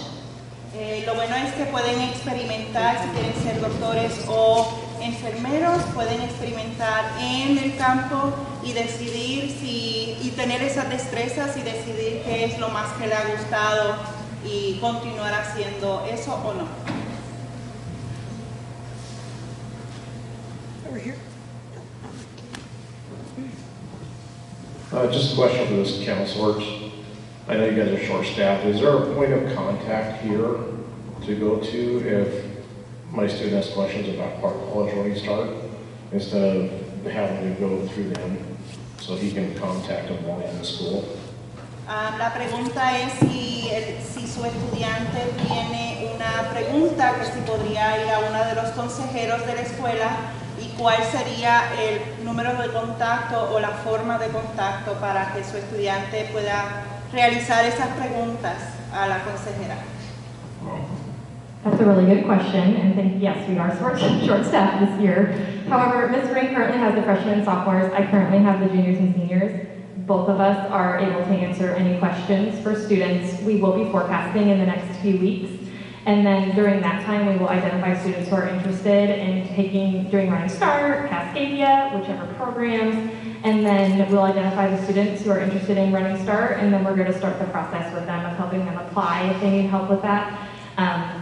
Lo bueno es que pueden experimentar, si quieren ser doctores o enfermeros, pueden experimentar en el campo y decidir y tener esas destrezas y decidir qué es lo más que le ha gustado y continuar haciendo eso o no. Over here. Just a question for this counselors. I know you guys are short-staffed. Is there a point of contact here to go to if my student has questions about Clark College Running Start, instead of having to go through them, so he can contact them while in the school? La pregunta es si su estudiante tiene una pregunta, que si podría ir a uno de los consejeros de la escuela y cuál sería el número de contacto o la forma de contacto para que su estudiante pueda realizar esas preguntas a la consejera. That's a really good question, and yes, we are short-staffed this year. However, Ms. Green currently has the freshmen and sophomores. I currently have the juniors and seniors. Both of us are able to answer any questions for students. We will be forecasting in the next few weeks, and then during that time, we will identify students who are interested in taking during Running Start, Cascadia, whichever programs, and then we'll identify the students who are interested in Running Start, and then we're going to start the process with them of helping them apply if they need help with that.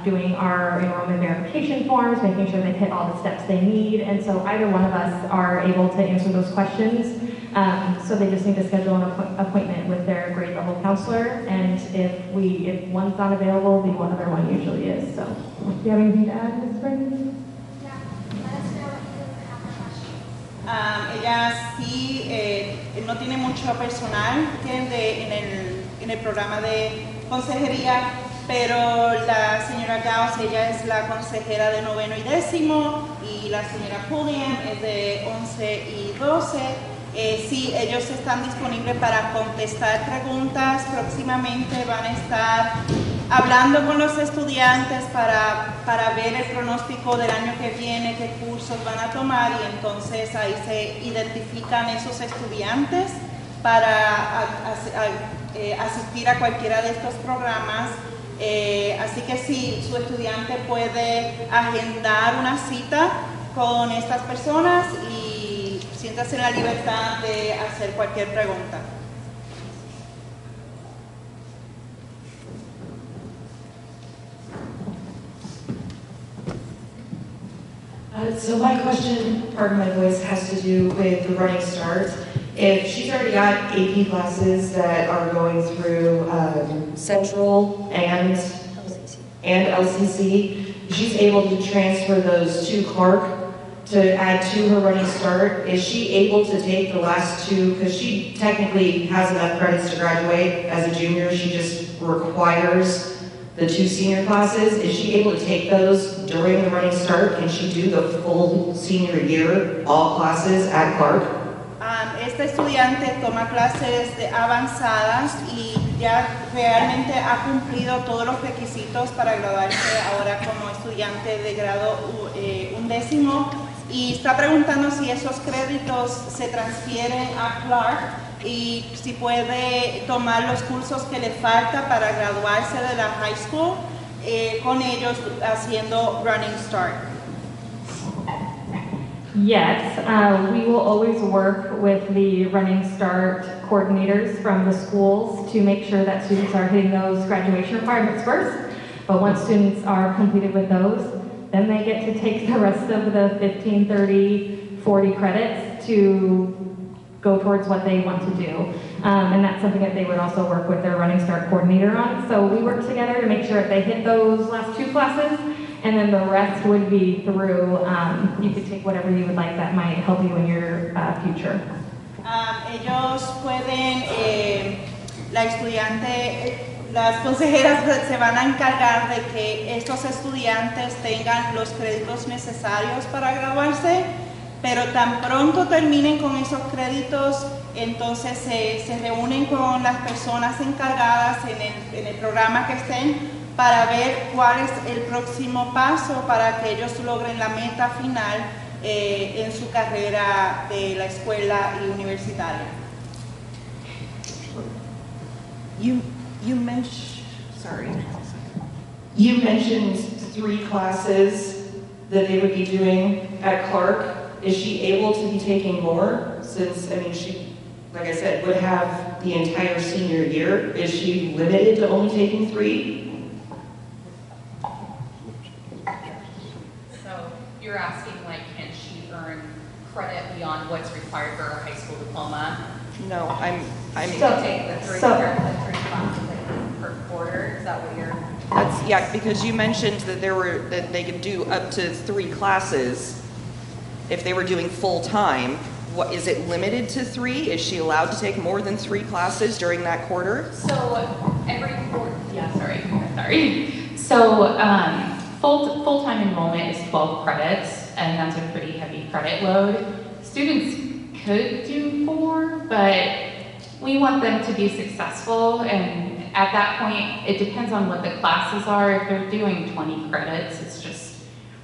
Doing our enrollment verification forms, making sure they've hit all the steps they need, and so either one of us are able to answer those questions. So they just need to schedule an appointment with their grade level counselor, and if one's not available, the one other one usually is. So, do you have anything to add, Ms. Brandon? Ella sí no tiene mucho personal en el programa de consejería, pero la señora Gauss, ella es la consejera de 9º y 10º, y la señora Pulliam es de 11 y 12. Sí, ellos están disponibles para contestar preguntas. Próximamente van a estar hablando con los estudiantes para ver el pronóstico del año que viene, qué cursos van a tomar, y entonces ahí se identifican esos estudiantes para asistir a cualquiera de estos programas. Así que sí, su estudiante puede agendar una cita con estas personas y siéntase en la libertad de hacer cualquier pregunta. So my question, pardon my voice, has to do with the Running Start. If she's already got AP classes that are going through Central and LCC, she's able to transfer those to Clark to add to her Running Start. Is she able to take the last two, because she technically has enough credits to graduate as a junior, she just requires the 2 senior classes. Is she able to take those during the Running Start? Can she do the full senior year, all classes at Clark? Esta estudiante toma clases avanzadas y ya realmente ha cumplido todos los requisitos para graduarse ahora como estudiante de grado 11 y está preguntando si esos créditos se transfieren a Clark y si puede tomar los cursos que le falta para graduarse de la high school con ellos haciendo Running Start. Yes, we will always work with the Running Start coordinators from the schools to make sure that students are hitting those graduation requirements first. But once students are completed with those, then they get to take the rest of the 15, 30, 40 credits to go towards what they want to do. And that's something that they would also work with their Running Start coordinator on. So we work together to make sure that they hit those last 2 classes, and then the rest would be through, you could take whatever you would like that might help you in your future. Ellos pueden, la estudiante, las consejeras se van a encargar de que estos estudiantes tengan los créditos necesarios para graduarse, pero tan pronto terminen con esos créditos, entonces se reúnen con las personas encargadas en el programa que estén para ver cuál es el próximo paso para que ellos logren la meta final en su carrera de la escuela y universitaria. You mentioned 3 classes that they would be doing at Clark. Is she able to be taking more? Since, I mean, she, like I said, would have the entire senior year. Is she limited to only taking 3? So you're asking, like, can she earn credit beyond what's required for her high school diploma? No, I'm She can take the 3 classes per quarter. Is that what you're? That's, yeah, because you mentioned that they could do up to 3 classes if they were doing full time. What is it limited to 3? Is she allowed to take more than 3 classes during that quarter? So every quarter. Yeah, sorry. So full-time enrollment is 12 credits, and that's a pretty heavy credit load. Students could do 4, but we want them to be successful, and at that point, it depends on what the classes are. If they're doing 20 credits, it's just,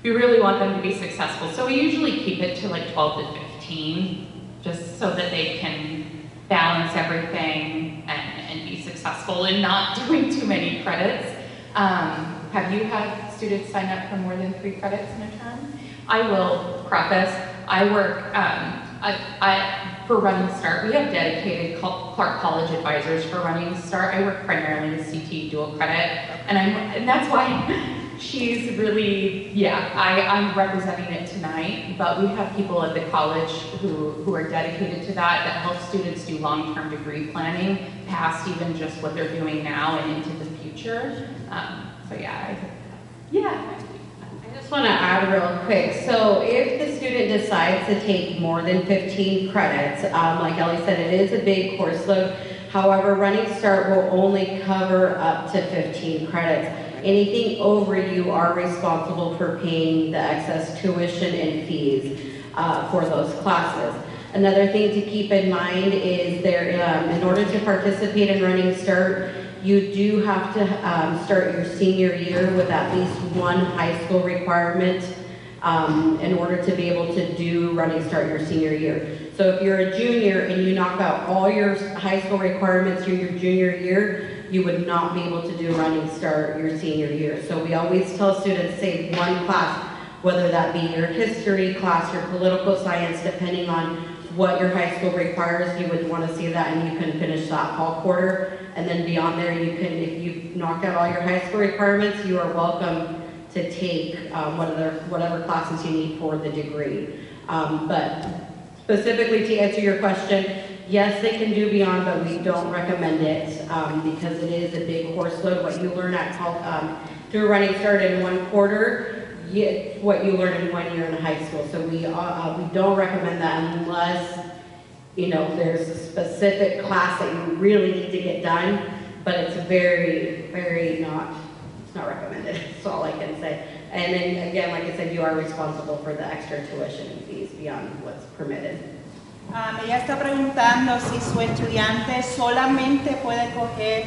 we really want them to be successful. So we usually keep it to like 12 to 15, just so that they can balance everything and be successful in not doing too many credits. Have you had students sign up for more than 3 credits in a term? I will preface, I work, for Running Start, we have dedicated Clark College advisors for Running Start. I work primarily with CTE dual credit, and that's why she's really, I'm representing it tonight, but we have people at the college who are dedicated to that help students do long-term degree planning, past even just what they're doing now and into the future. I just want to add real quick. So if the student decides to take more than 15 credits, like Ellie said, it is a big course load. However, Running Start will only cover up to 15 credits. Anything over, you are responsible for paying the excess tuition and fees for those classes. Another thing to keep in mind is in order to participate in Running Start, you do have to start your senior year with at least 1 high school requirement in order to be able to do Running Start your senior year. So if you're a junior and you knock out all your high school requirements through your junior year, you would not be able to do Running Start your senior year. So we always tell students, save 1 class, whether that be your history class, your political science, depending on what your high school requires, you would want to see that, and you can finish that fall quarter. And then beyond there, you can, if you've knocked out all your high school requirements, you are welcome to take whatever classes you need for the degree. But specifically to answer your question, yes, they can do beyond, but we don't recommend it because it is a big course load. What you learn through Running Start in 1 quarter, what you learn in 1 year in high school. So we don't recommend that unless there's a specific class that you really need to get done, but it's very, very it's not recommended. That's all I can say. And then again, like I said, you are responsible for the extra tuition and fees beyond what's permitted. Ella está preguntando si su estudiante solamente puede coger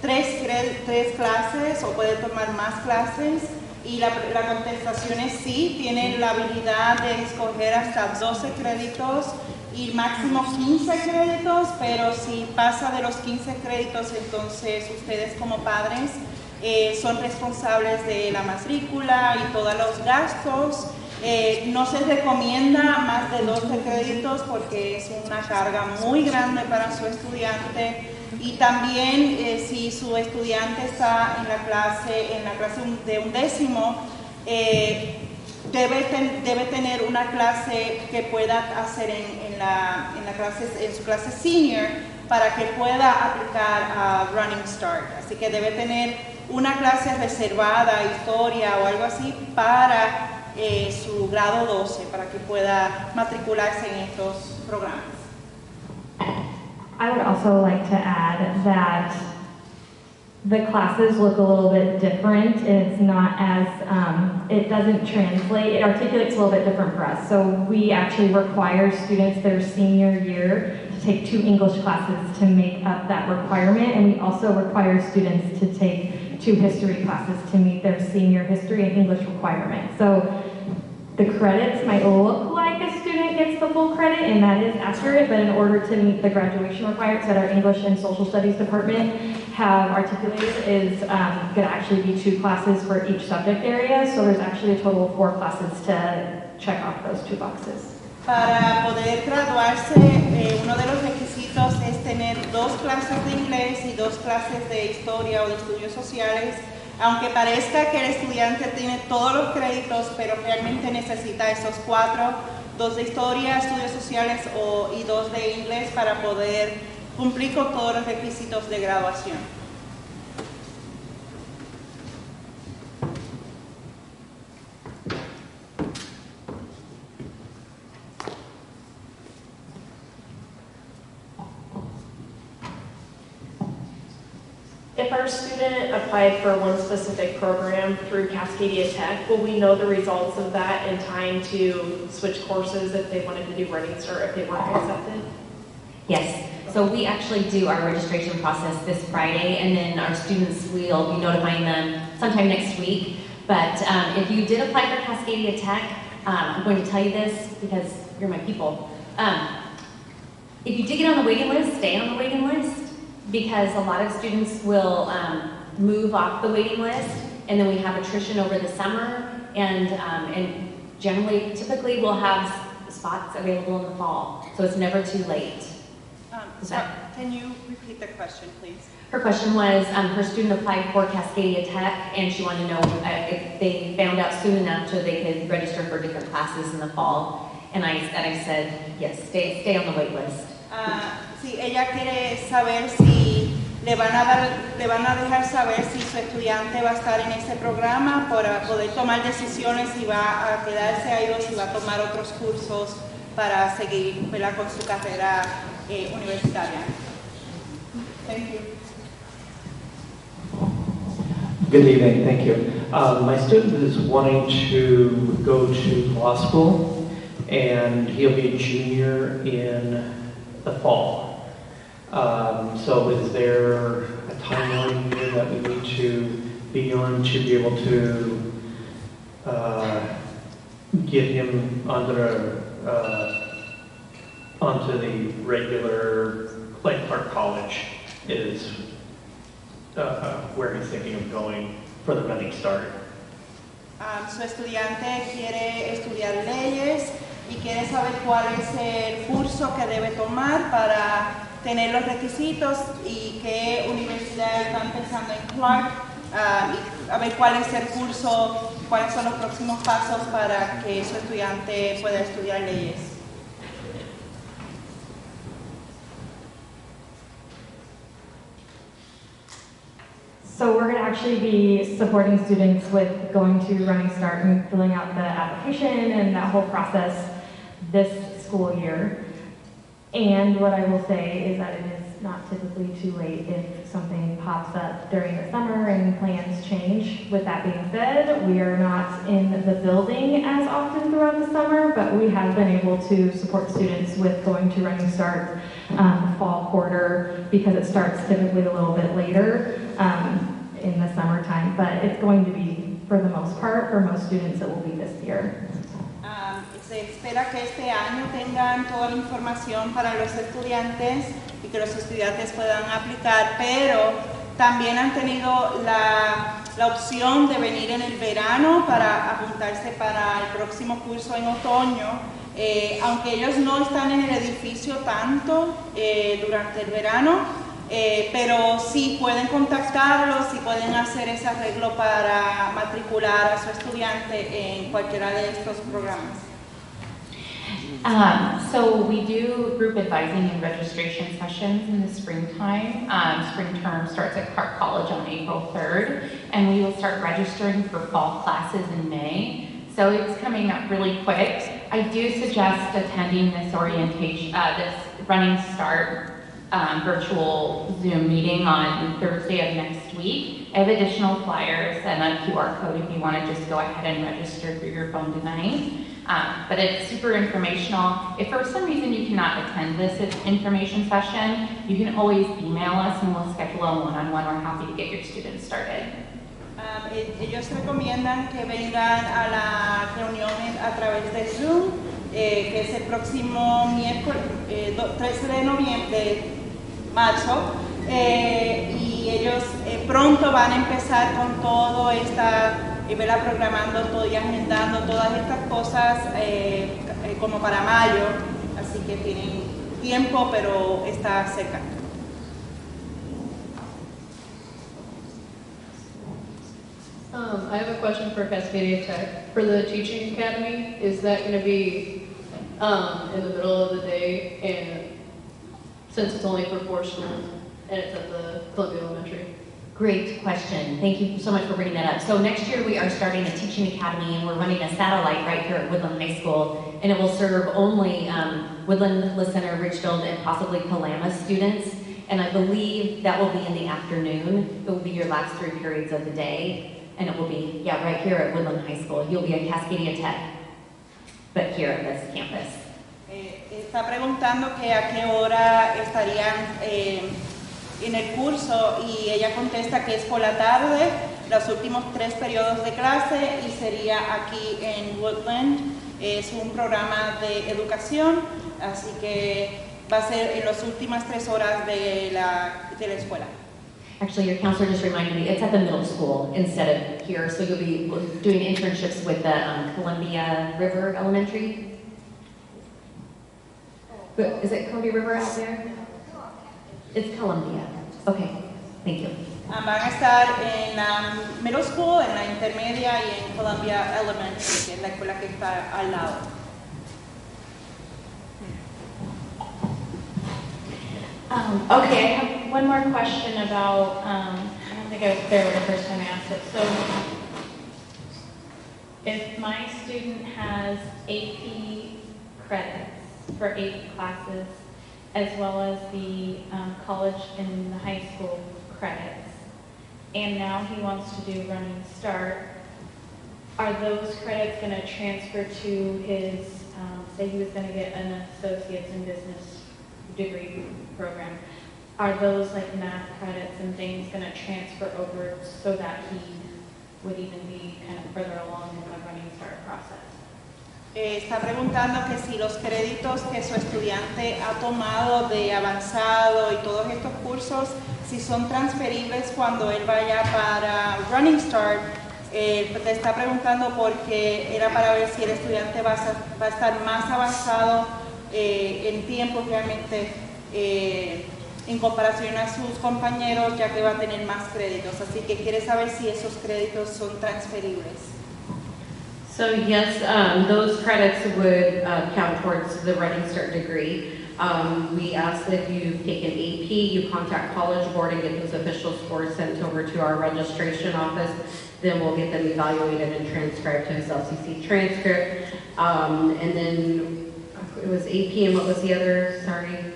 tres clases o puede tomar más clases. Y la contestación es sí, tienen la habilidad de escoger hasta 12 créditos y máximo 15 créditos, pero si pasa de los 15 créditos, entonces ustedes como padres son responsables de la matrícula y todos los gastos. No se recomienda más de 12 créditos porque es una carga muy grande para su estudiante. Y también si su estudiante está en la clase de 11º, debe tener una clase que pueda hacer en su clase senior para que pueda aplicar a Running Start. Así que debe tener una clase reservada, historia o algo así para su grado 12, para que pueda matricularse en estos programas. I would also like to add that the classes look a little bit different. It's not as, it doesn't translate, it articulates a little bit different for us. So we actually require students their senior year to take 2 English classes to make up that requirement, and we also require students to take 2 history classes to meet their senior history and English requirement. So the credits might look like a student gets the full credit, and that is accurate, but in order to meet the graduation requirements that our English and Social Studies department have articulated is going to actually be 2 classes for each subject area, so there's actually a total of 4 classes to check off those 2 boxes. Para poder graduarse, uno de los requisitos es tener 2 clases de inglés y 2 clases de historia o de estudios sociales. Aunque parezca que el estudiante tiene todos los créditos, pero realmente necesita esos 4, 2 de historia, estudios sociales y 2 de inglés para poder cumplir con todos los requisitos de graduación. If our student applied for one specific program through Cascadia Tech, will we know the results of that in time to switch courses if they wanted to do Running Start if they weren't accepted? Yes, so we actually do our registration process this Friday, and then our students, we'll be notifying them sometime next week. But if you did apply for Cascadia Tech, I'm going to tell you this because you're my people. If you did get on the waiting list, stay on the waiting list, because a lot of students will move off the waiting list, and then we have attrition over the summer, and typically we'll have spots available in the fall, so it's never too late. Can you repeat the question, please? Her question was, her student applied for Cascadia Tech, and she wanted to know if they found out soon enough so they could register for different classes in the fall, and I said, yes, stay on the wait list. Sí, ella quiere saber si le van a dejar saber si su estudiante va a estar en este programa para poder tomar decisiones si va a quedarse ahí o si va a tomar otros cursos para seguir, ¿verdad?, con su carrera universitaria. Thank you. Good evening, thank you. My student is wanting to go to law school, and he'll be a junior in the fall. So is there a timeline here that we need to be on to be able to get him onto the regular, like Clark College is where he's thinking of going for the Running Start? Su estudiante quiere estudiar leyes y quiere saber cuál es el curso que debe tomar para tener los requisitos y qué universidad están pensando en Clark, y a ver cuál es el curso, cuáles son los próximos pasos para que su estudiante pueda estudiar leyes. So we're going to actually be supporting students with going to Running Start and filling out the application and that whole process this school year. And what I will say is that it is not typically too late if something pops up during the summer and plans change. With that being said, we are not in the building as often throughout the summer, but we have been able to support students with going to Running Start fall quarter because it starts typically a little bit later in the summertime, but it's going to be, for the most part, for most students, it will be this year. Se espera que este año tengan toda la información para los estudiantes y que los estudiantes puedan aplicar, pero también han tenido la opción de venir en el verano para apuntarse para el próximo curso en otoño, aunque ellos no están en el edificio tanto durante el verano, pero sí pueden contactarlos y pueden hacer ese arreglo para matricular a su estudiante en cualquiera de estos programas. So we do group advising and registration sessions in the springtime. Spring term starts at Clark College on April 3rd, and we will start registering for fall classes in May. So it's coming up really quick. I do suggest attending this orientation, this Running Start virtual Zoom meeting on Thursday of next week. I have additional flyers and a QR code if you want to just go ahead and register through your phone tonight. But it's super informational. If for some reason you cannot attend this information session, you can always email us and we'll schedule a one-on-one. We're happy to get your students started. Ellos recomiendan que vengan a la reunión a través de Zoom, que es el próximo miércoles, 13 de noviembre, de marzo, y ellos pronto van a empezar con todo programando todo y agendando todas estas cosas como para mayo, así que tienen tiempo, pero está cerca. I have a question for Cascadia Tech. For the teaching academy, is that going to be in the middle of the day, and since it's only for 4 schools and it's at the Columbia Elementary? Great question. Thank you so much for bringing that up. So next year we are starting a teaching academy, and we're running a satellite right here at Woodland High School, and it will serve only Woodland, La Center, Richfield, and possibly Kalama students. And I believe that will be in the afternoon. It will be your last 3 periods of the day. And it will be, right here at Woodland High School. You'll be at Cascadia Tech, but here at this campus. Está preguntando que a qué hora estarían en el curso y ella contesta que es por la tarde, los últimos 3 periodos de clase, y sería aquí en Woodland. Es un programa de educación, así que va a ser en las últimas 3 horas de la escuela. Actually, your counselor just reminded me, it's at the middle school instead of here, so you'll be doing internships with the Columbia River Elementary. But is it Columbia River out there? It's Columbia. Okay, thank you. Van a estar en la middle school, en la intermedia y en Columbia Elementary, que es la escuela que está al lado. Okay, I have one more question about, I don't think I was clear the first time I asked it. So, if my student has AP credits for AP classes, as well as the college and the high school credits, and now he wants to do Running Start, are those credits going to transfer to his, say he was going to get an associate's in business degree program, are those like math credits and things going to transfer over so that he would even be kind of further along in the Running Start process? Está preguntando que si los créditos que su estudiante ha tomado de avanzado y todos estos cursos, si son transferibles cuando él vaya para Running Start. Te está preguntando porque era para ver si el estudiante va a estar más avanzado en tiempo realmente en comparación a sus compañeros, ya que va a tener más créditos. Así que quiere saber si esos créditos son transferibles. So yes, those credits would count towards the Running Start degree. We ask that if you've taken AP, you contact College Board and get those official scores sent over to our registration office. Then we'll get them evaluated and transcribed to his LCC transcript. And then it was AP, and what was the other? Sorry.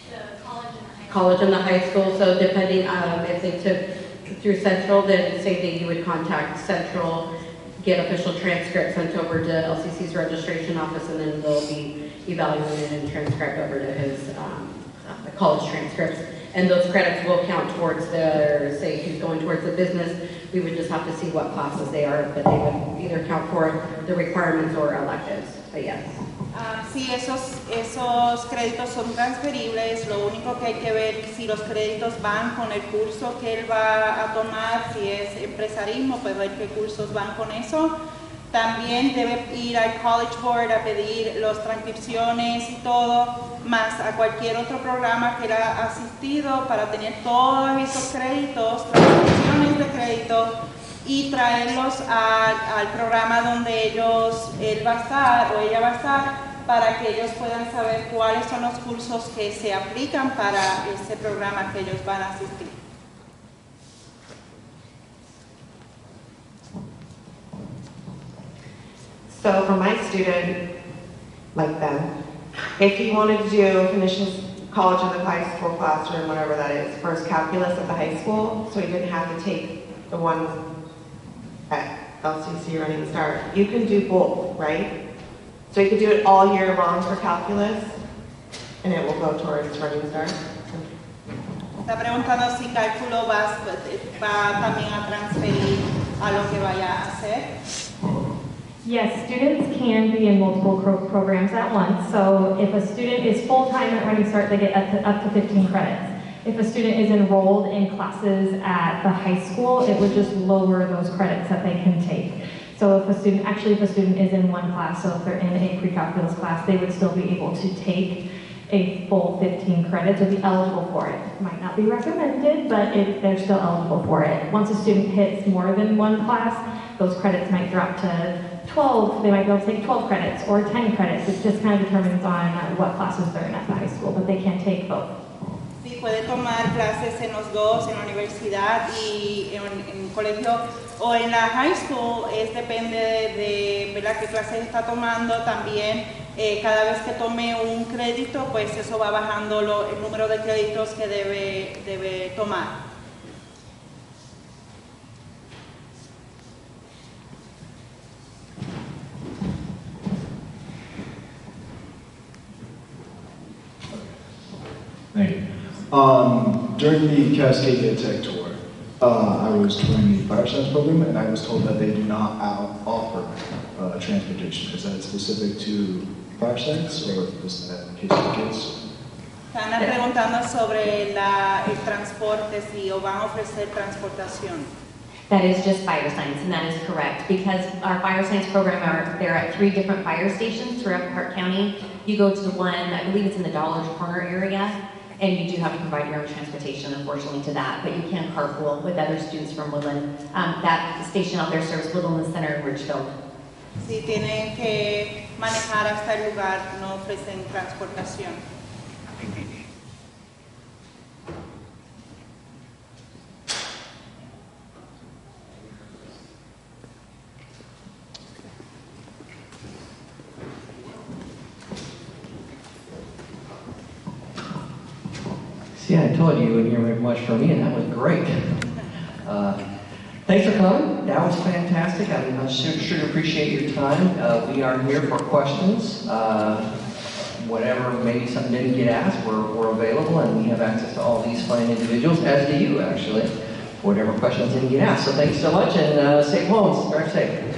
The college and high college and the high school, so depending if they took through Central, then say that you would contact Central, get official transcripts sent over to LCC's registration office, and then they'll be evaluated and transcribed over to his college transcripts. And those credits will count towards say he's going towards the business, we would just have to see what classes they are, but they would either count for the requirements or electives, but yes. Sí, esos créditos son transferibles, lo único que hay que ver si los créditos van con el curso que él va a tomar, si es empresarismo, pues ver qué cursos van con eso. También debe ir al College Board a pedir las transcripciones y todo, más a cualquier otro programa que él ha asistido para tener todos esos créditos, transcripciones de crédito, y traerlos al programa donde él va a estar o ella va a estar, para que ellos puedan saber cuáles son los cursos que se aplican para ese programa que ellos van a asistir. So for my student, like them, if he wanted to finish his college in the high school classroom, whatever that is, first calculus at the high school, so he didn't have to take the one at LCC Running Start. You can do both, right? So you could do it all year long for calculus, and it will go towards Running Start. Está preguntando si cálculo va también a transferir a lo que vaya a hacer. Yes, students can be in multiple programs at once. So if a student is full-time at Running Start, they get up to 15 credits. If a student is enrolled in classes at the high school, it would just lower those credits that they can take. So if a student is in one class, so if they're in a pre-calculus class, they would still be able to take a full 15 credits or be eligible for it. Might not be recommended, but they're still eligible for it. Once a student hits more than one class, those credits might drop to 12, they might be able to take 12 credits or 10 credits. It just kind of determines on what classes they're in at the high school, but they can take both. Sí, puede tomar clases en los dos, en la universidad y en colegio o en la high school, depende de ¿verdad? Qué clases está tomando también. Cada vez que tome un crédito, pues eso va bajando el número de créditos que debe tomar. Thank you. During the Cascadia Tech tour, I was touring the fire science program, and I was told that they do not offer transportation. Is that specific to fire science, or is that in case of kids? Están preguntando sobre el transporte, si o van a ofrecer transportación. That is just fire science, and that is correct, because our fire science program they're at 3 different fire stations throughout Park County. You go to the one, I believe it's in the Dollar Corner area, and you do have to provide your own transportation, unfortunately, to that, but you can carpool with other students from Woodland. That station out there serves Woodland Center and Ridgefield. Si tienen que manejar hasta el lugar, no ofrecen transportación. See, I told you wouldn't hear much from me, and that was great. Thanks for coming. That was fantastic. I sure appreciate your time. We are here for questions. Whatever, maybe something didn't get asked, we're available, and we have access to all these fine individuals, as do you, actually. Whatever questions didn't get asked. So thanks so much, and safe homes. Drive safe.